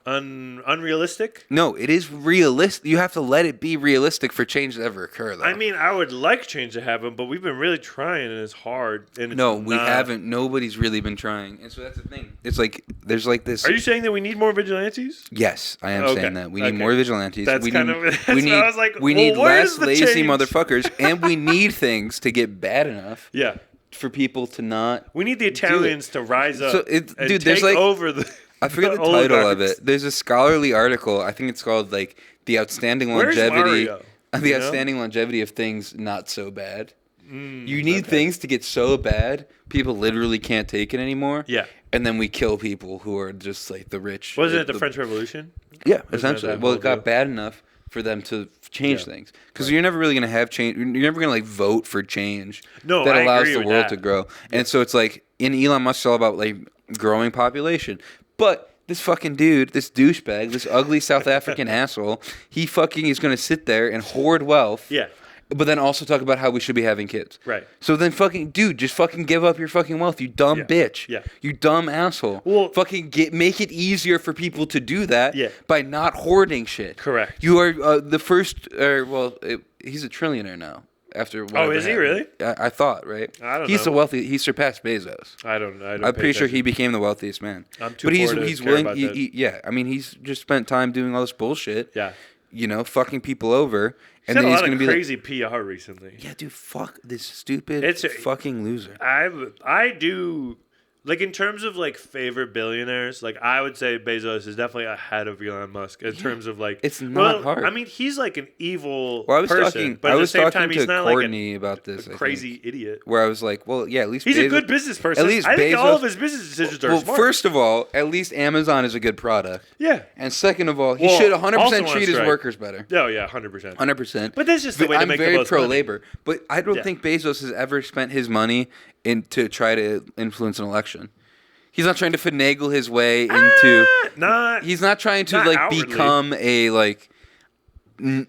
Unrealistic? No, it is realistic. You have to let it be realistic for change to ever occur, though. I mean, I would like change to happen, but we've been really trying, and it's hard. And it's no, we not. haven't. Nobody's really been trying, and so that's the thing. It's like there's like this. Are you saying that we need more vigilantes? Yes, I am Okay, saying that we need okay. more vigilantes. That's we kind need, of- that's we what need, I was like, we well, need where's less the lazy change? motherfuckers, and we need things to get bad enough Yeah. for people to not. We need the Italians to rise up So and dude, there's take like over the. I forget the title of oligarchs. it. There's a scholarly article. I think it's called like the outstanding Where's longevity. Mario? The You know? outstanding longevity of things not so bad. You need things to get so bad, people literally can't take it anymore. Yeah. And then we kill people who are just like the rich. Wasn't it the French Revolution? Yeah, that essentially. that Well, whole it got deal? bad enough for them to change Yeah. things. Because you're never really going to have change. You're never going to like vote for change No, that I allows agree the with world that. to grow. And so it's like, in Elon Musk, it's all about like growing population. But this fucking dude, this douchebag, this ugly South African asshole, he fucking is going to sit there and hoard wealth. Yeah. But then also talk about how we should be having kids. Right. So then fucking, dude, just fucking give up your fucking wealth, you dumb Yeah. bitch. Yeah. You dumb asshole. Well- fucking make it easier for people to do that Yeah. by not hoarding shit. Correct. You are the first, he's a trillionaire now. after. Oh, is he really? I thought, right? I don't He's know. the wealthy. He surpassed Bezos. I don't. I'm pretty sure he became the wealthiest man. I'm too but poor to he's care willing. about that. Yeah, I mean, he's just spent time doing all this bullshit. Yeah. You know, fucking people over, He's and then had a he's lot gonna of be crazy PR recently. yeah, dude, fuck this stupid It's fucking loser. I do. Like, in terms of, like, favorite billionaires, like, I would say Bezos is definitely ahead of Elon Musk in terms of, like... It's not hard. I mean, he's, like, an evil Well, I was person, talking. but I at the was same talking time, to he's not, Courtney like, about this. a crazy idiot. Where I was like, well, yeah, at least He's Bezos, a good business person. At least I think Bezos, all of his business decisions are well, smart. first of all, at least Amazon is a good product. Yeah. And second of all, he Well, should also 100% on treat his strike. workers better. Oh, yeah, 100%. 100%. But that's just the way to I'm make the very most pro money. labor, but I don't think Bezos has ever spent his money to try to influence an election. He's not trying to finagle his way into. He's not trying to outwardly. become a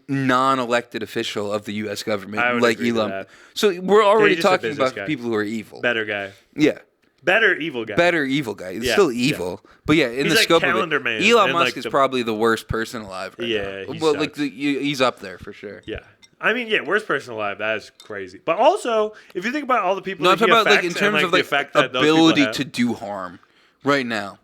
non-elected official of the U.S. government I would like agree to Elon. that. So we're already he's just a talking business about guy. people who are evil. Better guy. Yeah. Better evil guy. Better evil guy. He's Yeah, still yeah. evil, but yeah, in He's the like scope Calendar of it, Man Elon and, Musk like, is the- probably the worst person alive right Yeah, now. he Well, sucks. he's up there for sure. Yeah. I mean, yeah, worst person alive. That is crazy. But also, if you think about all the people No, I'm that he talking about affects in terms and, of the effect that those ability people to have. do harm right now.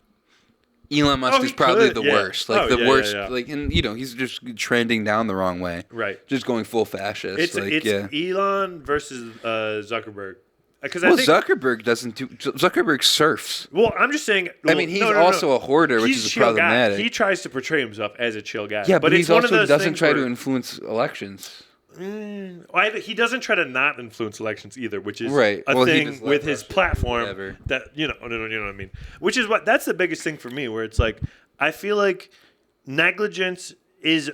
Elon Musk he is probably could, the yeah. worst. Oh, yeah, worst. yeah. Like, and he's just trending down the wrong way. Right. Just going full fascist. It's Elon versus Zuckerberg. Because Well, I think Zuckerberg doesn't do. Zuckerberg surfs. Well, I'm just saying. I mean, he's also a hoarder, which He's a is chill problematic. guy. He tries to portray himself as a chill guy. Yeah, but it's he's one of also those doesn't things try to where- influence elections. He doesn't try to not influence elections either, which is Right. a Well, he thing just with let his Russia do platform whatever. that you know what I mean. Which is that's the biggest thing for me, where it's like I feel like negligence is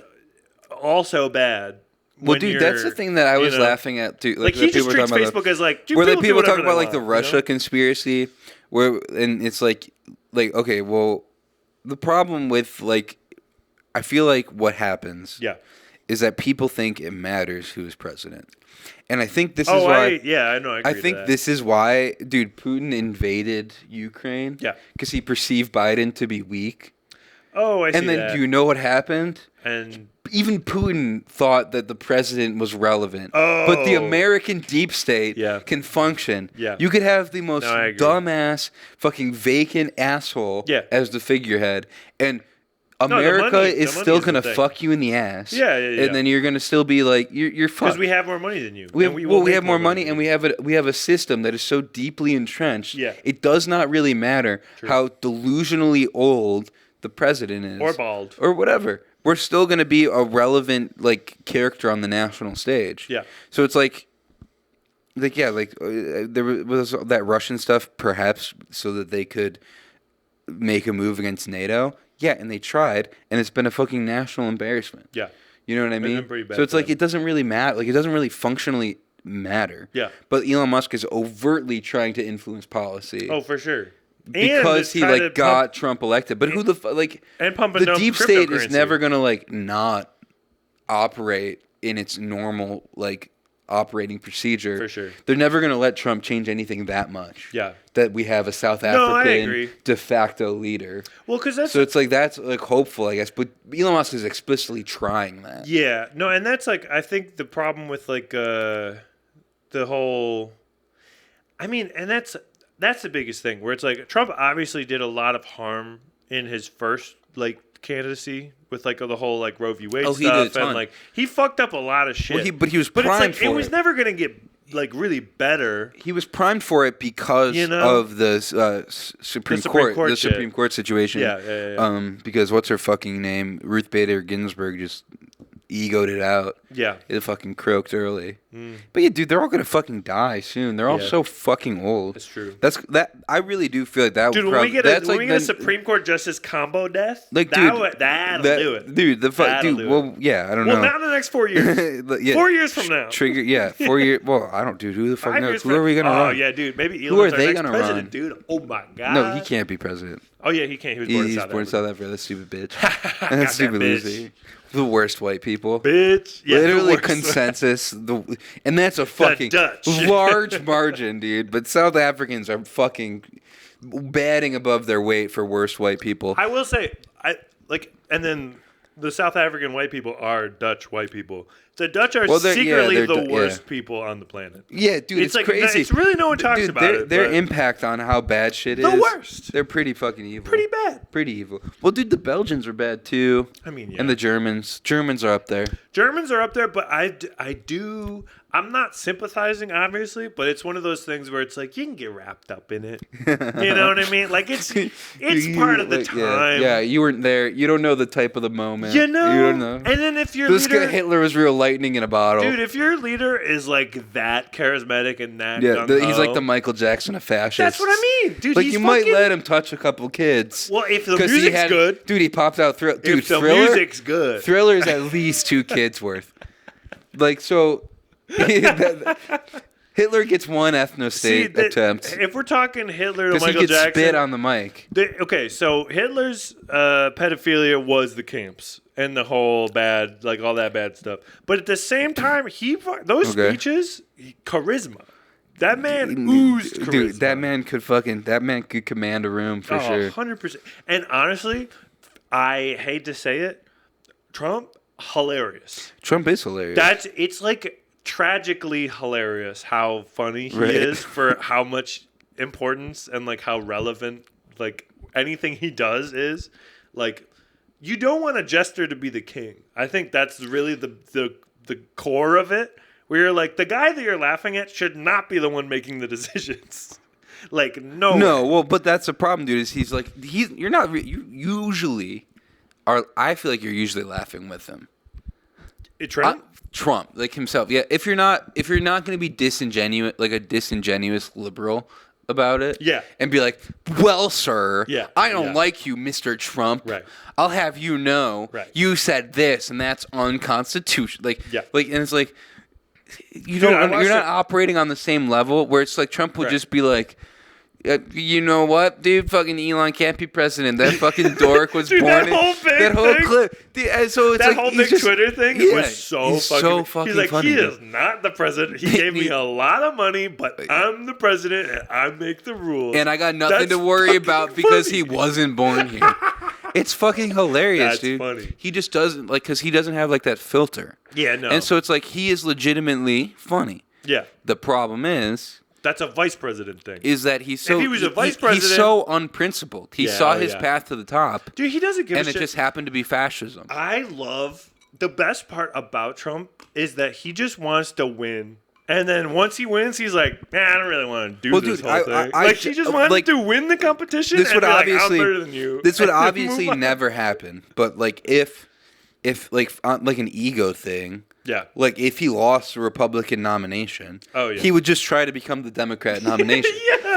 also bad. Well, dude, that's the thing that I was laughing at too. Like he just treats Facebook as like where the people talk do about whatever like they the want, Russia conspiracy, and it's like okay, well, the problem with I feel like what happens, is that people think it matters who is president, and I think this is why. I know. I think this is why, dude, Putin invaded Ukraine. Yeah, because he perceived Biden to be weak. Oh, I see And then that. do you know what happened? And even Putin thought that the president was relevant. Oh. But the American deep state can function. Yeah. You could have the most I agree. dumbass, fucking vacant asshole as the figurehead. And the America money is is still the going to thing. fuck you in the ass. Yeah. And then you're going to still be like, you're fucked. Because we have more money than you. We and have, will we make have more money, than and you. we have a system that is so deeply entrenched. Yeah. It does not really matter how delusionally old the president is, Or bald, or whatever. We're still going to be a relevant character on the national stage. Yeah. So it's there was that Russian stuff, perhaps so that they could make a move against NATO. Yeah, and they tried, and it's been a fucking national embarrassment. Yeah. You know what I It's been mean? pretty bad So it's for like them. it doesn't really matter. Like it doesn't really functionally matter. Yeah. But Elon Musk is overtly trying to influence policy. Oh, for sure. Because he got Trump elected. But who the and pump the deep state is cryptocurrency. never gonna not operate in its normal operating procedure. For sure. They're never gonna let Trump change anything that much. Yeah. That we have a South No, I African agree. de facto leader. Well, because that's So it's that's hopeful, I guess. But Elon Musk is explicitly trying that. Yeah, no, and that's I think the problem with the whole. I mean, and that's the biggest thing where it's Trump obviously did a lot of harm in his first candidacy with the whole Roe v. Wade Oh, he did a stuff ton. and he fucked up a lot of shit. Well, but he was but primed it's for it was it. never gonna get really better. He was primed for it because of the Supreme Court, the Supreme Court situation. Yeah. Because what's her fucking name? Ruth Bader Ginsburg just egoed it out. Yeah. It fucking croaked early. But yeah, dude, they're all gonna fucking die soon. They're all so fucking old. That's true. I really do feel like that. Dude, would when we get a a Supreme Court justice combo death, that'll do it. Dude, That'll do well, yeah, I don't Well, know. not in the next 4 years. Yeah. 4 years from now. Trigger, 4 years. Well, I don't, dude. Who the fuck 5 knows? years Who from are we gonna run? Oh yeah, dude. Maybe Who are Elon's our they next gonna president, run? dude. Oh my god. No, he can't be president. Oh yeah, he can't. He was born in He's South born in Africa. South Africa. That stupid bitch. That stupid bitch. loser. The worst white people. Bitch. Yeah, Literally the worst. consensus. And that's a fucking Dutch. large margin, dude. But South Africans are fucking batting above their weight for worst white people. I will say, and then the South African white people are Dutch white people. The Dutch are Well, secretly they're the worst people on the planet. Yeah, dude, it's like crazy. It's really no one talks Dude, about it. Their but impact on how bad shit is the worst. They're pretty fucking evil. Pretty bad. Pretty evil. Well, dude, the Belgians are bad too. I mean, yeah. And the Germans. Germans are up there. Germans are up there, but I'm not sympathizing, obviously, but it's one of those things where it's like you can get wrapped up in it. You know what I mean? Like it's part of the time. Yeah, you weren't there. You don't know the type of the moment. You know? You don't know. And then if your this leader, guy Hitler was real lightning in a bottle. dude, if your leader is like that charismatic and that he's like the Michael Jackson of fascists. That's what I mean, dude. Like he's might let him touch a couple kids. Well, if the music's good, dude, he popped out. Dude, if the Thriller, music's good, Thriller is at least 2 kids worth. Like so. Hitler gets one ethno-state attempt. If we're talking Hitler to Michael he could Jackson, spit on the mic. Okay, so Hitler's pedophilia was the camps and the whole bad, like all that bad stuff. But at the same time, those speeches, charisma. That man oozed charisma. Dude, that man could command a room for sure. 100%. And honestly, I hate to say it, Trump, hilarious. Trump is hilarious. It's like tragically hilarious how funny he is for how much importance and like how relevant like anything he does is. Like you don't want a jester to be the king. I think that's really the core of it. Where you're like the guy that you're laughing at should not be the one making the decisions. Like no. Well, but that's the problem, dude. Is you're not you usually are. I feel like you're usually laughing with him. Trump, like himself. Yeah, if you're not going to be disingenuous, like a disingenuous liberal about it, and be like, "Well, sir, I don't like you, Mr. Trump. Right. I'll have you know, you said this, and that's unconstitutional." And it's like you're not operating on the same level. Where it's like Trump would just be like. You know what, dude? Fucking Elon can't be president. That fucking dork was born. That whole clip. Dude, so it's that whole big Twitter thing was so fucking. He's like, funny, he is not the president. He gave me a lot of money, but I'm the president and I make the rules. And I got nothing to worry about because he wasn't born here. It's fucking hilarious, dude. That's funny. He just doesn't because he doesn't have like that filter. Yeah, no. And so it's like he is legitimately funny. Yeah. The problem is. That's a vice president thing. Is that he's so? If he was a vice president, he's so unprincipled. He saw his path to the top, dude. He doesn't give a shit. And it just happened to be fascism. I love the best part about Trump is that he just wants to win, and then once he wins, he's like, "Man, I don't really want to do this whole thing." He just wanted to win the competition. This would obviously, I'm better than you. This would obviously never happen. But like if like an ego thing. Yeah. Like, if he lost the Republican nomination, he would just try to become the Democrat nomination.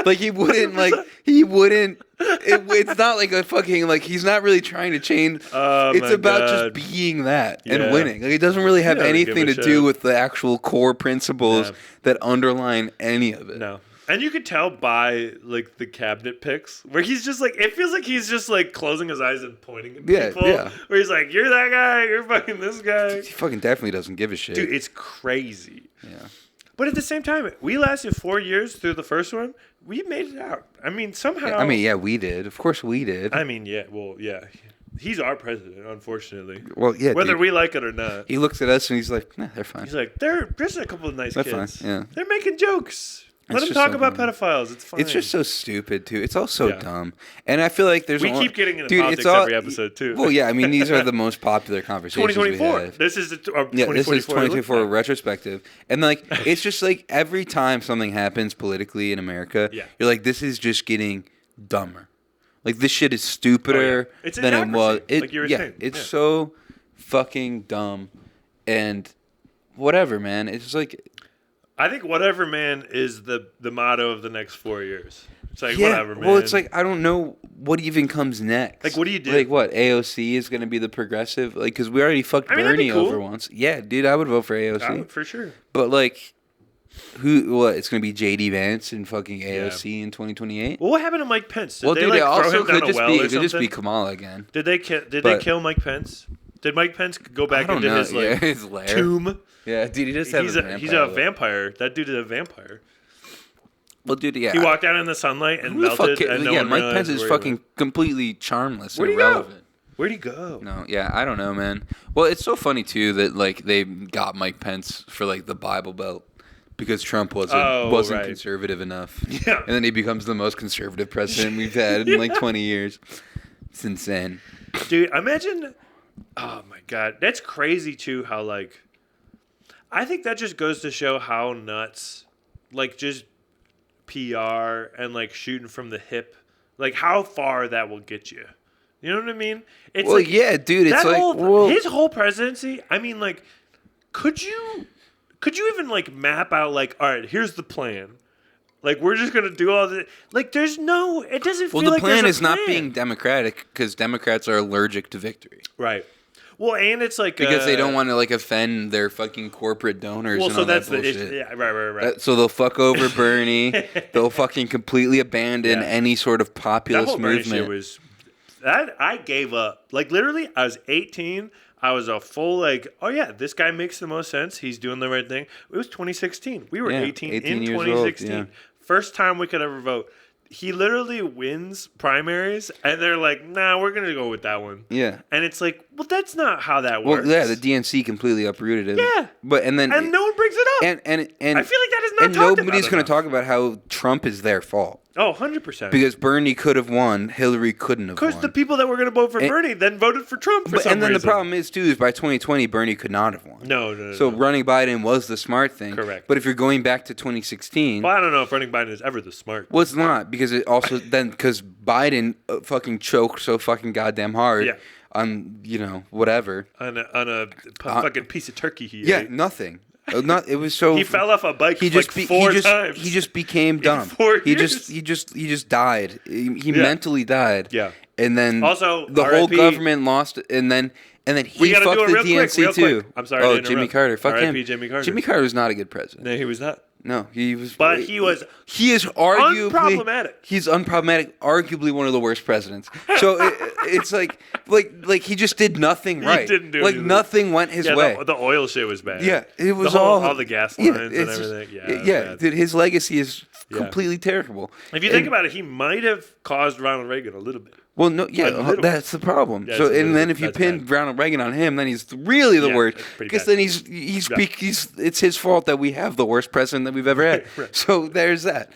Like, he wouldn't, 100%. It's not like a fucking, like, he's not really trying to change. It's about just being that and winning. Like, it doesn't really have anything to do with the actual core principles that underline any of it. No. And you could tell by, like, the cabinet picks, where he's just, like, it feels like he's just, like, closing his eyes and pointing at people. Yeah. Where he's like, you're that guy, you're fucking this guy. He fucking definitely doesn't give a shit. Dude, it's crazy. Yeah. But at the same time, we lasted 4 years through the first one. We made it out. I mean, somehow. We did. Of course we did. He's our president, unfortunately. Well, yeah. Whether we like it or not. He looks at us and he's like, nah, they're fine. He's like, they're just a couple of nice kids. Fine, yeah. They're making jokes. Let them talk about pedophiles. It's fine. It's just so stupid, too. It's all so dumb. And I feel like there's... We keep getting into politics every episode, too. Well, yeah. I mean, these are the most popular conversations 2024. we have. This is 2024. This is 2024 retrospective. And, like, it's just, like, every time something happens politically in America, you're like, this is just getting dumber. Like, this shit is stupider than it was. Like you were saying. It's so fucking dumb. And whatever, man. It's just like... I think whatever, man, is the motto of the next 4 years. It's like, whatever, man. Well, it's like, I don't know what even comes next. Like, what do you do? Like, what, AOC is going to be the progressive? Like, because we already fucked Bernie over once. Yeah, dude, I would vote for AOC. For sure. But, like, it's going to be J.D. Vance and fucking AOC in 2028? Well, what happened to Mike Pence? Did they, like, throw him down a well or something? It could just be Kamala again. Did they kill Mike Pence? Did Mike Pence go back into his, like, his lair. tomb? Yeah, dude, he just has a vampire. He's a vampire. That dude is a vampire. Well, dude, yeah. He walked out in the sunlight and melted. And Mike Pence is fucking completely charmless and irrelevant. Where'd he go? No, yeah, I don't know, man. Well, it's so funny too that like they got Mike Pence for like the Bible Belt because Trump wasn't right. conservative enough. Yeah. And then he becomes the most conservative president we've had in like 20 years. It's insane. Dude, imagine. Oh my God, that's crazy too. How like, I think that just goes to show how nuts, like just PR and like shooting from the hip, like how far that will get you. You know what I mean? It's Well, like, yeah, dude. It's like his whole presidency. I mean, like, could you even like map out like, all right, here's the plan. Like, we're just gonna do all this. Like, there's no. It doesn't feel well, the like plan there's is a not plan. being democratic because Democrats are allergic to victory. Right. Well, and it's like Because they don't want to like offend their fucking corporate donors. Well, and so all that's that the bullshit. issue. Yeah, right. So they'll fuck over Bernie. They'll fucking completely abandon Yeah. any sort of That populist whole Bernie movement. shit was that I gave up. Like literally, I was 18. I was a full like, oh yeah, this guy makes the most sense. He's doing the right thing. It was 2016. We were Yeah, 18 in 18 years old, 2016. yeah. First time we could ever vote. He literally wins primaries, and they're like, nah, we're gonna go with that one. Yeah. And it's like, well, that's not how that Well, works. yeah, the DNC completely uprooted him. Yeah. But and then and no one brings it up. and I feel like that is not and talked nobody's about going enough. to talk about how Trump is their fault Oh, 100%. because Bernie could have won, Hillary couldn't have Because won. the people that were going to vote for And- Bernie then voted for Trump for some and then reason. the problem is too is by 2020 Bernie could not have won. No. So running Biden was the smart thing. Correct. But if you're going back to 2016, Well, I don't know if running Biden is ever the smart. well, it's not because it also then because Biden fucking choked so fucking goddamn hard Yeah. on whatever. On a fucking piece of turkey he Yeah, ate. nothing. Not it was so. He fell off a bike He just four times. He just became dumb. 4 He years. just died. He mentally died. Yeah. And then Also, the whole RIP. government lost. And then he We gotta do fucked it the real quick, DNC real too. quick. I'm sorry to Oh, interrupt. Jimmy Carter. Fuck him. RIP Jimmy Carter. Jimmy Carter was not a good president. No, he was not. No, he was. But he was He is arguably unproblematic. He's unproblematic. Arguably one of the worst presidents. So it's like he just did nothing right. didn't do like anything. nothing went his way. The oil shit was bad. Yeah, it was all the gas lines and it's just- everything. Yeah, it was bad. dude, his legacy is Yeah. completely terrible. If you think about it, he might have caused Ronald Reagan a little bit. Well, no, yeah, A little that's the problem. Yeah, So, it's a and little then bit- if you that's pin bad. Ronald Reagan on him, then he's really the Yeah, worst. it's pretty Because bad. then it's his fault that we have the worst president that we've ever had. Right. So there's that.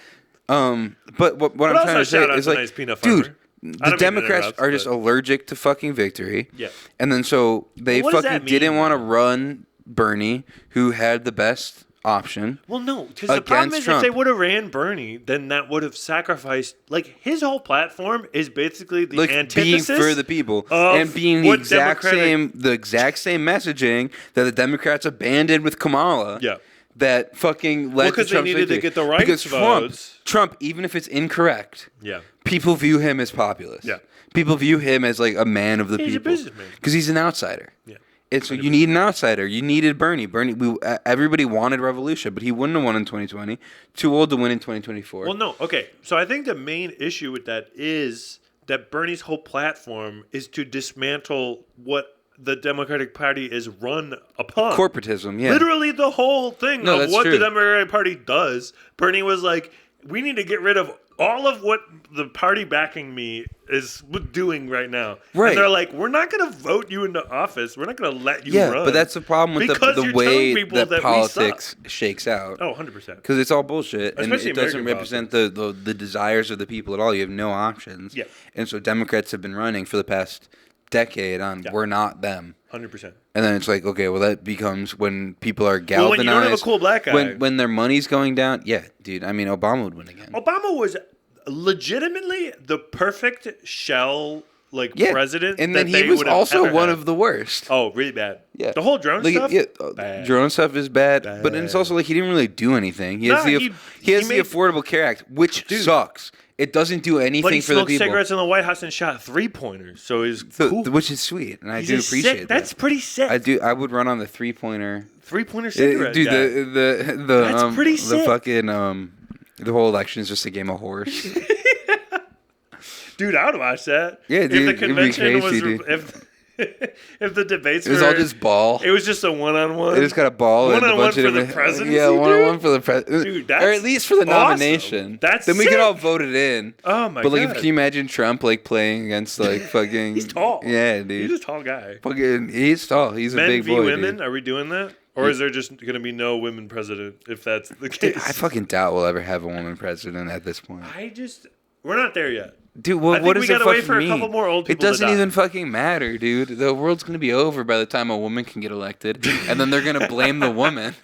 But what I'm also trying to shout say out is to like, nice peanut dude, farmer. I don't the mean to Democrats interrupt, are just but- allergic to fucking victory. Yeah. And then so they Well, what does fucking that didn't mean, want to though? run Bernie, who had the best option. Well, no, because the problem Against is Trump. if they would have ran Bernie, then that would have sacrificed. Like his whole platform is basically the Like being antithesis for the people of and being the what exact Democratic- same messaging that the Democrats abandoned with Kamala. Yeah. That fucking led to because they Trump's needed to victory. get the rights Because votes. Trump, even if it's incorrect, Yeah. people view him as populist. Yeah. People view him as like a man of the He's a people. businessman. Because he's an outsider. Yeah. And so you need an outsider. You needed Bernie. Everybody wanted revolution, but he wouldn't have won in 2020. Too old to win in 2024. Well, no. Okay. So I think the main issue with that is that Bernie's whole platform is to dismantle what the Democratic Party is run upon. Corporatism, yeah. Literally the whole thing No, of that's what true. the Democratic Party does. Bernie was like, we need to get rid of all of what the party backing me is doing right now. Right. And they're like, we're not going to vote you into office. We're not going to let you Yeah, run. but that's the problem with Because the you're way telling people that that we politics shakes out. Oh, 100%. Because it's all bullshit, and Especially it doesn't American represent the desires of the people at all. You have no options. Yeah. And so Democrats have been running for the past decade on we're not them. 100%. And then it's like, okay, well, that becomes when people are Well, galvanized. when you don't have a cool black guy. When their money's going down, yeah, dude. I mean, Obama would win again. Obama was legitimately the perfect shell Yeah. president. And that then they he was would have also ever one had. of the worst. Oh, really bad. Yeah. The whole drone Like, stuff? yeah, Bad. drone stuff is bad, but then it's also like he didn't really do anything. He has No, the he has the made- Affordable Care Act, which sucks. It doesn't do anything But he for the smoked people. cigarettes in the White House and shot 3-pointers, so he's So- cool. which is sweet, and I He's do a appreciate sick, that. That's pretty sick. I do. I would run on the 3-pointer. 3-pointer cigarette Dude, guy. the That's pretty the sick. fucking the whole election is just a game of horse. Dude, I would watch that. Yeah, If dude, the it'd be convention crazy, was, dude. If the debates It was all just ball. It was just a one-on-one. They just got a ball and a bunch of the presidency. Yeah, one-on-one for the president. Dude, that's or at least for the nomination. Awesome. That's then we sick. could all vote it in. Oh my but like, god! can you imagine Trump like playing against like fucking? He's tall. Yeah, dude. He's a tall guy. Fucking, he's tall. He's Men a big v boy. women. Dude. Are we doing that? Or is there just going to be no women president if that's the case? Dude, I fucking doubt we'll ever have a woman president at this point. We're not there yet. Dude, what does it fucking wait for mean? a couple more old people It doesn't to die. even fucking matter, dude. The world's gonna be over by the time a woman can get elected, and then they're gonna blame the woman.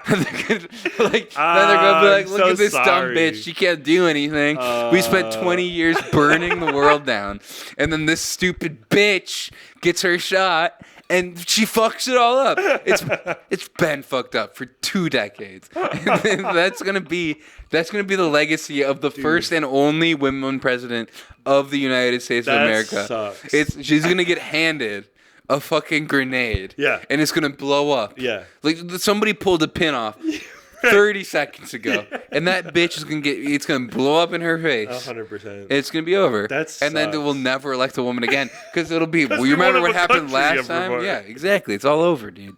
Then they're gonna be like, "Look at this dumb bitch. She can't do anything. We spent 20 years burning the world down, and then this stupid bitch gets her shot." And she fucks it all up. It's been fucked up for 2 decades. And that's gonna be the legacy of the first and only woman president of the United States of America. Sucks. She's gonna get handed a fucking grenade. Yeah. And it's gonna blow up. Yeah. Like somebody pulled a pin off 30 seconds ago, and that bitch is it's gonna blow up in her face. 100%. It's gonna be over. And then we'll never elect a woman again because it'll be. Well, you remember what happened last time? Yeah, exactly. It's all over, dude.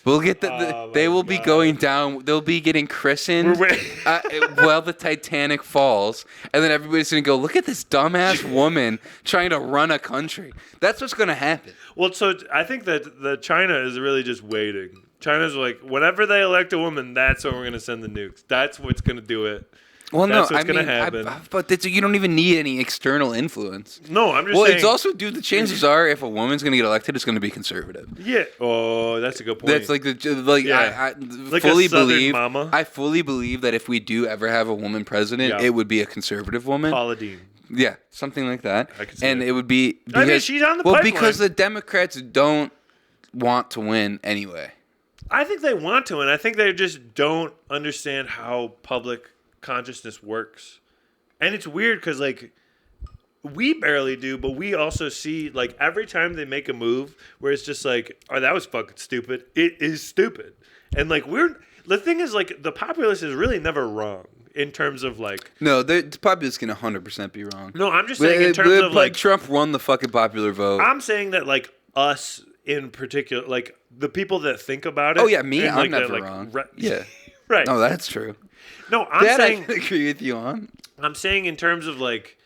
We'll get they will be going down. They'll be getting christened while the Titanic falls, and then everybody's gonna go, look at this dumbass woman trying to run a country. That's what's gonna happen. Well, so I think that China is really just waiting. China's like, whenever they elect a woman, that's when we're gonna send the nukes. That's what's gonna do it. Well, that's no, what's gonna happen. But you don't even need any external influence. No, I'm just saying. Well, it's also, dude, the chances are if a woman's going to get elected, it's going to be conservative. Yeah. Oh, that's a good point. That's like I like fully a Southern believe. mama. I fully believe that if we do ever have a woman president, it would be a conservative woman. Paula Deen. Yeah, something like that. I can see and it. it would be. Because, I mean, she's on the pipeline. because the Democrats don't want to win anyway. I think they want to, and I think they just don't understand how public consciousness works. And it's weird because, like, we barely do, but we also see, like, every time they make a move where it's just like, oh, that was fucking stupid. It is stupid. And, like, the thing is, like, the populace is really never wrong in terms of, like. No, the populace can 100% be wrong. No, I'm just saying in terms of, like. Trump won the fucking popular vote. I'm saying that, like, us in particular, like, the people that think about it. Oh, yeah, me, I'm like, never that, like, wrong. Yeah. Right. No, that's true. No, I'm saying. I can agree with you on. I'm saying in terms of, like,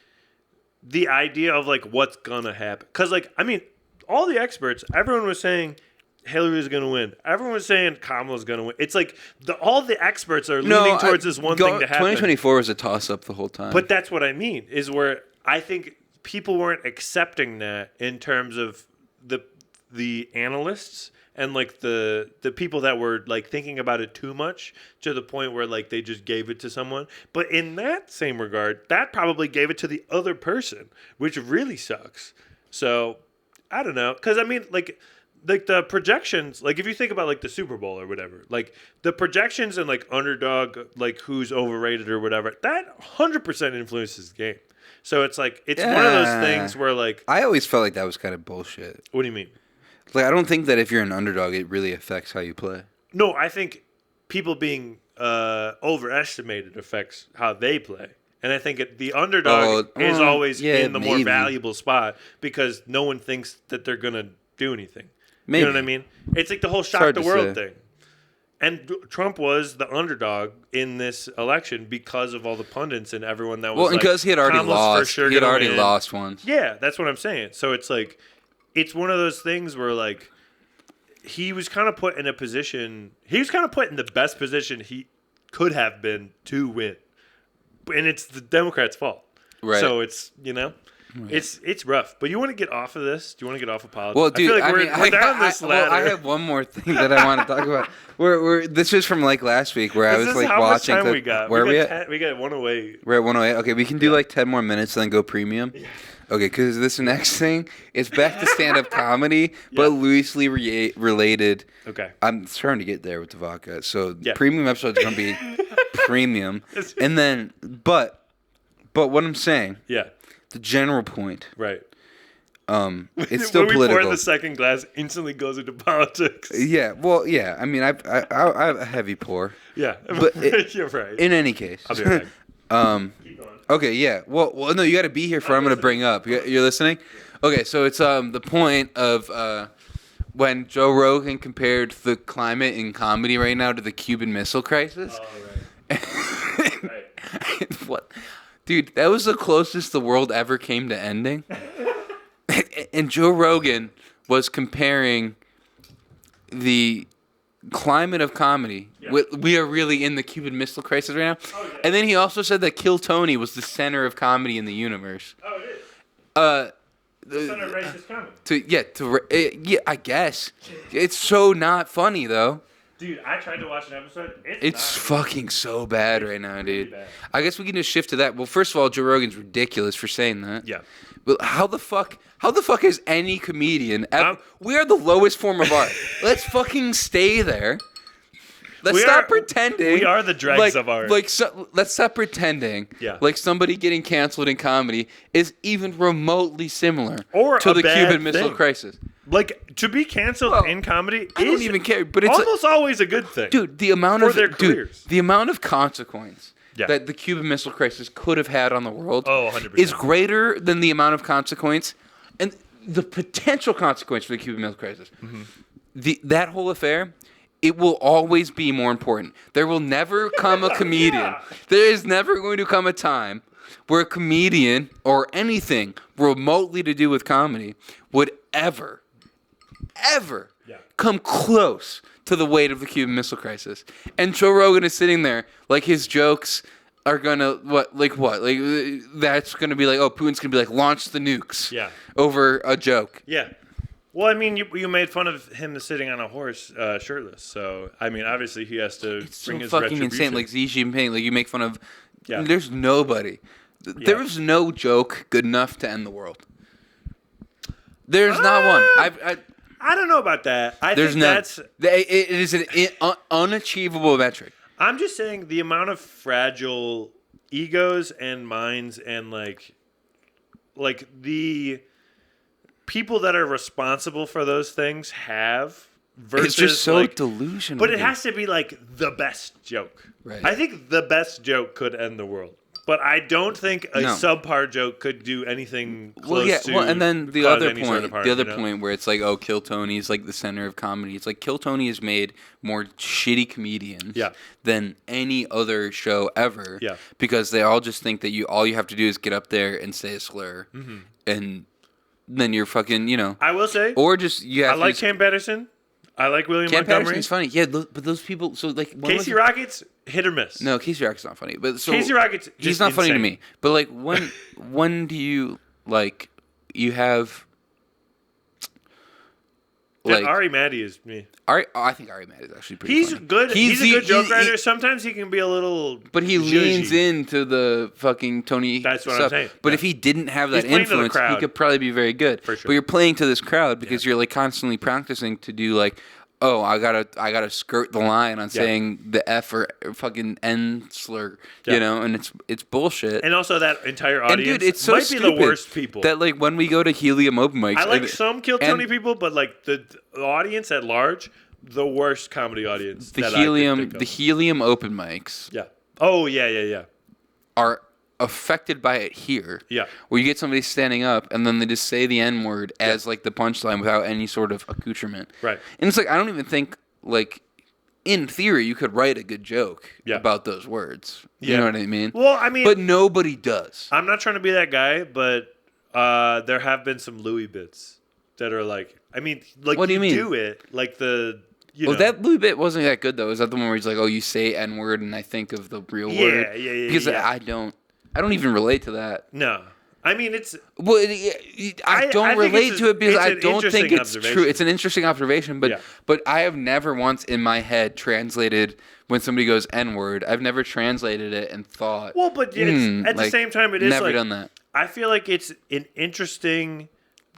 the idea of, like, what's gonna happen. Because, like, I mean, all the experts, everyone was saying Hillary's gonna win. Everyone was saying Kamala's gonna win. It's like all the experts are leaning towards this one thing to happen. 2024 was a toss-up the whole time. But that's what I mean, is where I think people weren't accepting that in terms of the analysts and, like, the people that were, like, thinking about it too much to the point where, like, they just gave it to someone. But in that same regard, that probably gave it to the other person, which really sucks. So, I don't know. Because, I mean, like the projections, like, if you think about, like, the Super Bowl or whatever, like, the projections and, like, underdog, like, who's overrated or whatever, that 100% influences the game. So it's, like, it's one of those things where, like. I always felt like that was kind of bullshit. What do you mean? Like, I don't think that if you're an underdog, it really affects how you play. No, I think people being overestimated affects how they play. And I think the underdog is always in the more valuable spot because no one thinks that they're going to do anything. Maybe. You know what I mean? It's like the whole shock the world thing. And Trump was the underdog in this election because of all the pundits and everyone that was well, because he had already lost. Sure he had already lost once. Yeah, that's what I'm saying. So it's like, it's one of those things where, like, he was kind of put in a position. He was kind of put in the best position he could have been to win, and it's the Democrats' fault. Right. So it's it's rough. But you want to get off of this? Do you want to get off of politics? Well, dude, I feel like we're down this ladder. Well, I have one more thing that I want to talk about. This is from, like, last week where I was, like, how watching. Much time we got? Where are we at? We got 108. We're at 108. Okay, we can do like 10 more minutes and then go premium. Yeah. Okay, because this next thing is back to stand-up comedy, but loosely related. Okay. I'm starting to get there with the vodka. So premium episodes are going to be premium. And then, but what I'm saying, the general point. Right. It's still when political. We pour the second glass, instantly goes into politics. Yeah, well, yeah. I mean, I have a heavy pour. Yeah, but you're right. In any case. I'll be right back. Okay, yeah. Well, no, you got to be here for what I'm going to bring up. You're listening? Okay, so it's the point of when Joe Rogan compared the climate in comedy right now to the Cuban Missile Crisis. Oh, right. What, dude? That was the closest the world ever came to ending. And Joe Rogan was comparing the climate of comedy. Yeah. We are really in the Cuban Missile Crisis right now. Oh, yeah. And then he also said that Kill Tony was the center of comedy in the universe. Oh, it is. The center of racist comedy. yeah, I guess. It's so not funny though. Dude, I tried to watch an episode. It's not fucking so bad right now, really dude. bad. I guess we can just shift to that. Well, first of all, Joe Rogan's ridiculous for saying that. Yeah. But how the fuck is any comedian ever, we are the lowest form of art. Let's fucking stay there. Let's stop pretending. We are the dregs of art. Let's stop pretending. Yeah. Like somebody getting canceled in comedy is even remotely similar Or to a the bad Cuban Missile thing. Crisis. Like, to be canceled in comedy I don't even care, but it's almost always a good thing. dude, the amount For of their careers. the amount of consequence Yeah. that the Cuban Missile Crisis could have had on the world 100%. is greater than the amount of consequence and the potential consequence for the Cuban Missile Crisis. Mm-hmm. That whole affair, it will always be more important. There will never come a comedian. Yeah. There is never going to come a time where a comedian or anything remotely to do with comedy would ever come close to the weight of the Cuban Missile Crisis. And Joe Rogan is sitting there like his jokes are gonna that's gonna be like, oh, Putin's gonna be like, launch the nukes over a joke. Yeah. Well, I mean, you made fun of him sitting on a horse shirtless. So, I mean, obviously he has to It's bring so his fucking retribution. insane. Like Xi Jinping, like you make fun of. Yeah. There's nobody. There is no joke good enough to end the world. There's not one. I don't know about that. There's think none. that's... It is an unachievable metric. I'm just saying the amount of fragile egos and minds and like the people that are responsible for those things have versus It's just so like, delusional. but it dude. has to be like the best joke. Right. I think the best joke could end the world. But I don't think a subpar joke could do anything close to. And then the cause other any point, sort of harm, the other you know? point where it's like, oh, Kill Tony is like the center of comedy. It's like Kill Tony has made more shitty comedians than any other show ever. Yeah. Because they all just think that all you have to do is get up there and say a slur, and then you're fucking, I will say, or just you have. I like Cam Patterson. I like William Cam Montgomery. Patterson's funny, yeah, but those people. So like Casey Rockets, hit or miss. No, Casey Rocket's not funny. But so Casey Rocket's just he's not funny to insane. me. But like when do you like you have like Ari Maddie is me. I think Ari Maddie is actually pretty He's funny. good. He's a good joke writer. Sometimes he can be a little but he leans into the fucking Tony That's what stuff. I'm saying. But if he didn't have that He's playing to the influence, he crowd. could probably be very good. For sure. But you're playing to this crowd because you're like constantly practicing to do like, oh, I gotta skirt the line on saying the F or fucking N slur, you know, and it's bullshit. And also that entire audience and dude, it's so might stupid be the worst people. that like when we go to Helium open mics, I like some Kill Tony people, but like the audience at large, the worst comedy audience. the that I Helium can think the of. Helium open mics Yeah. Oh yeah. are affected by it here. Yeah. Where you get somebody standing up and then they just say the N word as like the punchline without any sort of accoutrement. Right. And it's like I don't even think like in theory you could write a good joke about those words. You know what I mean? Well, I mean, but nobody does. I'm not trying to be that guy, but there have been some Louis bits that are like, I mean, like what do you mean? Do it like the. You know. That Louis bit wasn't that good though. Is that the one where he's like, "Oh, you say N word and I think of the real word"? Yeah. Because I don't even relate to that. No, I mean it's. Well, I don't relate to it because I an don't think interesting it's true. observation. It's an interesting observation, but I have never once in my head translated when somebody goes N word. I've never translated it and thought. Well, but it's, at the same time, it is never like, done that. I feel like it's an interesting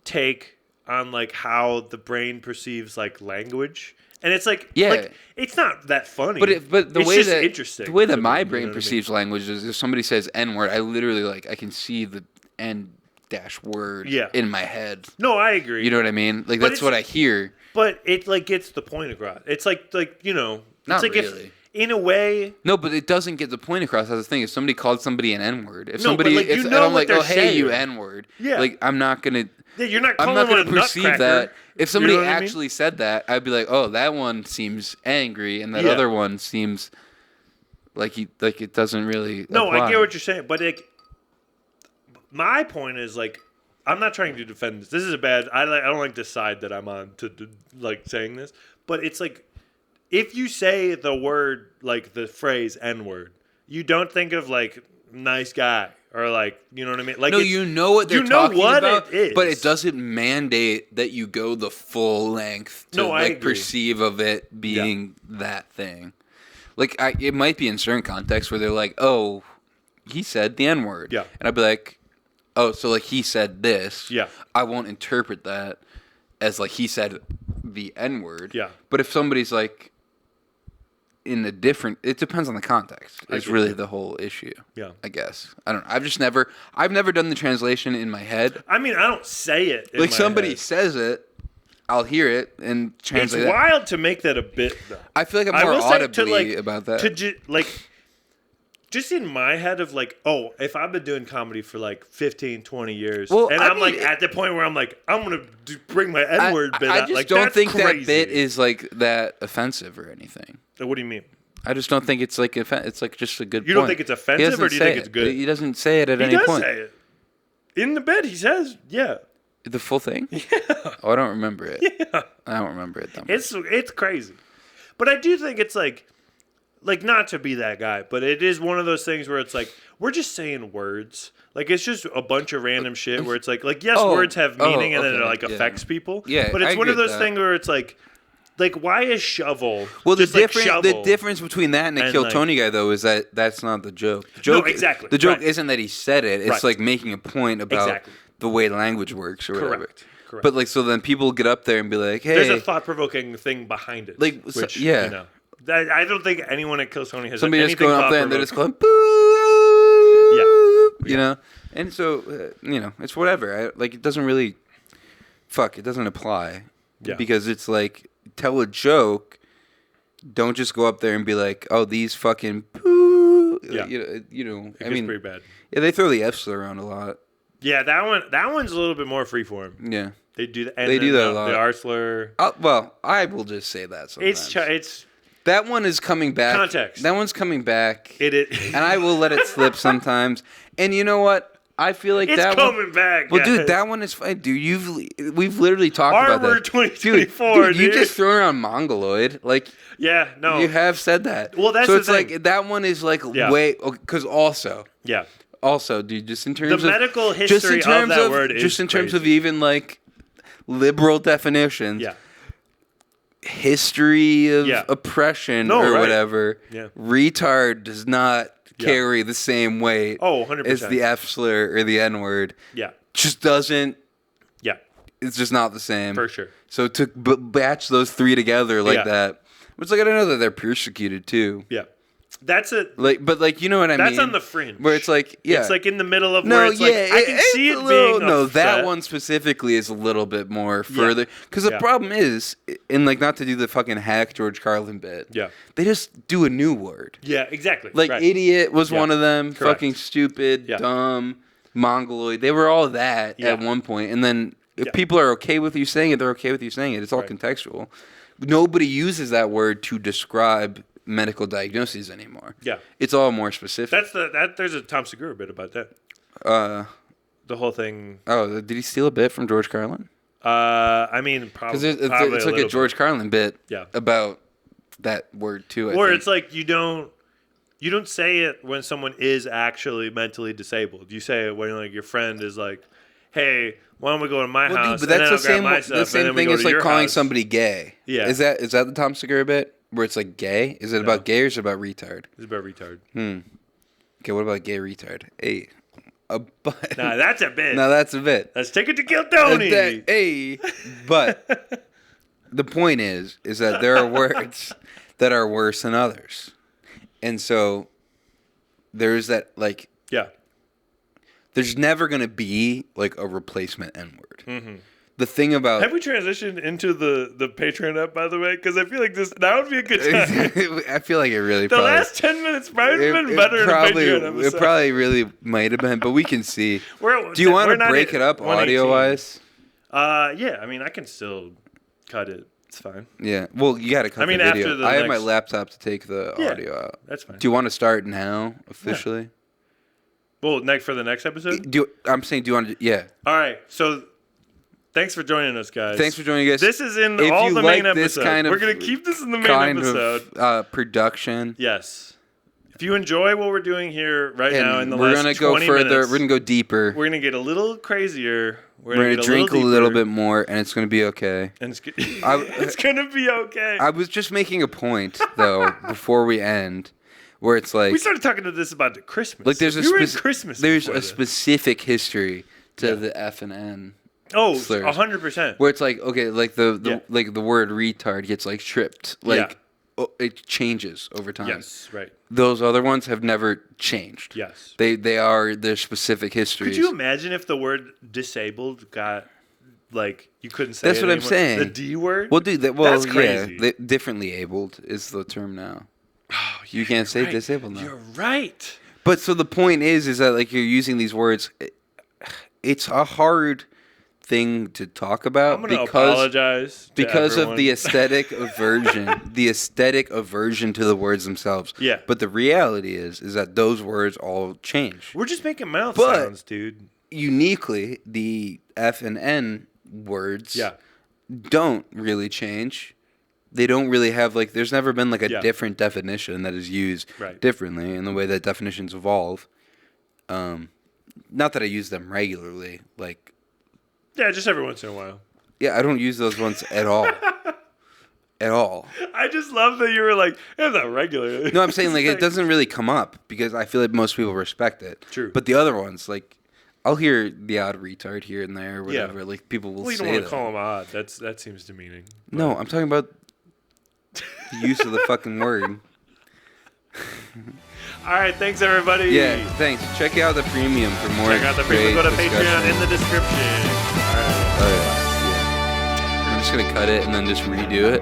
take on like how the brain perceives like language. And it's like, it's not that funny. But the it's way just that interesting. the way that to my me, brain you know what I mean? perceives language is if somebody says N word, I literally I can see the N dash word in my head. No, I agree. You know what I mean? Like that's what I hear. But it like gets the point across. It's like you know, Not it's like really. in a way. No, but it doesn't get the point across. That's the thing. If somebody called somebody an N-word, if No, but, somebody, like, you if know I'm what like, they're oh, hey, you saying. N-word, Yeah. like I'm not gonna. Yeah, you're not I'm calling not one gonna a perceive nutcracker. that. If somebody You know what I mean? actually said that, I'd be like, oh, that one seems angry, and that Yeah. other one seems like it doesn't really. No, apply. I get what you're saying, but like, my point is like, I'm not trying to defend this. This is a bad. I don't like this side that I'm on to like saying this, but it's like, if you say the word like the phrase N-word, you don't think of like nice guy or like, you know what I mean? Like, No, you know what they're you know talking what about, it is. but it doesn't mandate that you go the full length to No, I like agree. perceive of it being that thing. Like it might be in certain contexts where they're like, "Oh, he said the N-word," Yeah. and I'd be like, "Oh, so like he said this." Yeah. I won't interpret that as like he said the N-word. Yeah. But if somebody's like in a different, it depends on the context. It's get really you. the whole issue. Yeah. I guess I don't know. I've never done the translation in my head. I mean, I don't say it. In Like my somebody head. says it, I'll hear it and It's translate it. wild to make that a bit, though. I feel like I I'm more will say audibly about that. Just in my head of like, oh, if I've been doing comedy for like 15, 20 years, Well, and I I'm mean, like at the point where I'm like, I'm going to bring my N-word bit I out. just Like, don't that's think crazy. that bit is like that offensive or anything. What do you mean? I just don't think it's like it's like just a good. You point. don't think it's He offensive, doesn't or do you say think it. it's good? He doesn't say it at He any does point. say it. In the bit, he says, yeah. The full thing? Yeah. Oh, I don't remember it. Yeah. I don't remember it that much. It's crazy. But I do think it's like not to be that guy, but it is one of those things where it's like, we're just saying words. Like, it's just a bunch of random shit where it's like yes, words have meaning and then it like affects people. Yeah, but it's I one of agree with those that. things where it's like why is shovel? Well, just the difference between that and the and, Kill like- Tony guy, though, is that that's not the joke. The joke exactly. The joke Right. isn't that he said it. It's Right. like making a point about Exactly. the way language works or whatever. Correct. But like, so then people get up there and be like, "Hey, There's a thought-provoking thing behind it. Like, which, yeah. you know, I don't think anyone at Kill Tony has somebody just anything going up there and they're just going boo." Yeah. You know, and so you know, it's whatever. Like, it doesn't really, it doesn't apply. Yeah. Because it's like, tell a joke. Don't just go up there and be like, "Oh, these fucking boo." Yeah. You know. It I gets mean, pretty bad. yeah, they throw the F's around a lot. Yeah, that one's a little bit more freeform. Yeah. They do that. And They then do that a the lot. R slur. Well, I will just say that sometimes. It's That one is coming back. Context. That one's coming back. it is. And I will let it slip sometimes. And you know what? I feel like It's that coming one. back. Well, dude, guys. that one is fine, dude. We've literally talked about R-word that. 2024, dude, you dude. just throw around mongoloid. Like, Yeah, no. you have said that. Well, that's so the it's thing. like that one is like Yeah. way because Yeah. also, dude, just in terms The of medical just in history terms of that word is just in terms of crazy. even like liberal definitions. Yeah. History of Yeah. oppression No, or right. whatever. Yeah. Retard does not Yeah. carry the same weight Oh, 100%. as the F slur or the N word. Yeah. Just doesn't. Yeah. It's just not the same. For sure. So to batch those three together like Yeah. that, it's like I don't know that they're persecuted too. Yeah. That's it. Like, but like you know what I mean. That's on the fringe. Where it's like, yeah, It's like in the middle of no, where it's yeah, like I can it's see a it little, being no. That upset. one specifically is a little bit more further because the Yeah. problem is, and like not to do the fucking hack George Carlin bit. Yeah. They just do a new word. Yeah, exactly. Like Right. idiot was Yeah. one of them. Correct. Fucking stupid, Yeah. dumb, mongoloid. They were all that Yeah. at one point, and then if Yeah. people are okay with you saying it, they're okay with you saying it. It's all Right. contextual. Nobody uses that word to describe medical diagnoses anymore. Yeah. It's all more specific. There's a Tom Segura bit about that. The whole thing. Oh, did he steal a bit from George Carlin? I mean, Because probably. it's like a George Carlin bit Yeah. about that word too. Or I think. it's like you don't say it when someone is actually mentally disabled. You say it when like your friend is like, "Hey, why don't we go to my Well, house?" dude, but that's and the then I'll grab my same. stuff, The and same then we thing go as to like your calling house. somebody gay. Yeah. Is that the Tom Segura bit where it's like gay? Is it about gay or is it about retard? It's about retard. Okay, what about gay retard? Hey, but Nah, that's a bit. now that's a bit. Let's take it to Kill Tony. Hey, but the point is that there are words that are worse than others, and so there's that like. Yeah. There's never going to be like a replacement N-word. Mm-hmm. the thing about Have we transitioned into the Patreon app, by the way? Because I feel like that would be a good time. I feel like it really The last 10 minutes might have been better in a Patreon episode. It probably really might have been, but we can see. Do you want we're to break it up audio-wise? Yeah, I mean, I can still cut it. It's fine. Yeah. Well, you got to cut the video. After the I have my laptop to take the audio out. That's fine. Do you want to start now, officially? Yeah. Well, for the next episode? I'm saying, do you want to... Yeah. All right, so... Thanks for joining us, guys. Thanks for joining us. This is in all the main episodes. We're going to keep this in the main episode. Production. Yes. If you enjoy what we're doing here now in the we're last gonna 20 go further. minutes, We're going to go deeper. We're going to get a little crazier. We're going to drink a little bit more, and it's going to be okay. And it's going to be okay. I was just making a point, though, before we end, where it's like... We started talking to this about Christmas. Like there's There's a specific history to the F and N. Oh, 100%. Where it's like, okay, like the word retard gets like tripped. Like it changes over time. Yes, right. Those other ones have never changed. Yes. They are their specific histories. Could you imagine if the word disabled got like you couldn't say That's it what anymore? I'm saying. The D word? Well, dude, that's crazy. Yeah, differently abled is the term now. Oh, you can't say right. disabled now. You're right. But so the point is that like you're using these words. It's a hard thing to talk about. I'm gonna apologize because everyone. of the aesthetic aversion to the words themselves. Yeah. But the reality is that those words all change. We're just making mouth sounds, dude. Uniquely, the F and N words don't really change. They don't really have like. There's never been like a different definition that is used differently in the way that definitions evolve. Not that I use them regularly, like. Yeah, just every once in a while. Yeah, I don't use those ones at all. At all. I just love that you were like, not regularly. No, I'm saying like it doesn't really come up because I feel like most people respect it. True. But the other ones, like, I'll hear the odd retard here and there or whatever. Like people will say that. You don't want to call them odd. That seems demeaning. But. No, I'm talking about the use of the fucking word. All right, thanks everybody. Yeah, thanks. Check out the premium for more. Check out the premium. Go to Patreon in the description. All right. Yeah. I'm just gonna cut it and then just redo it.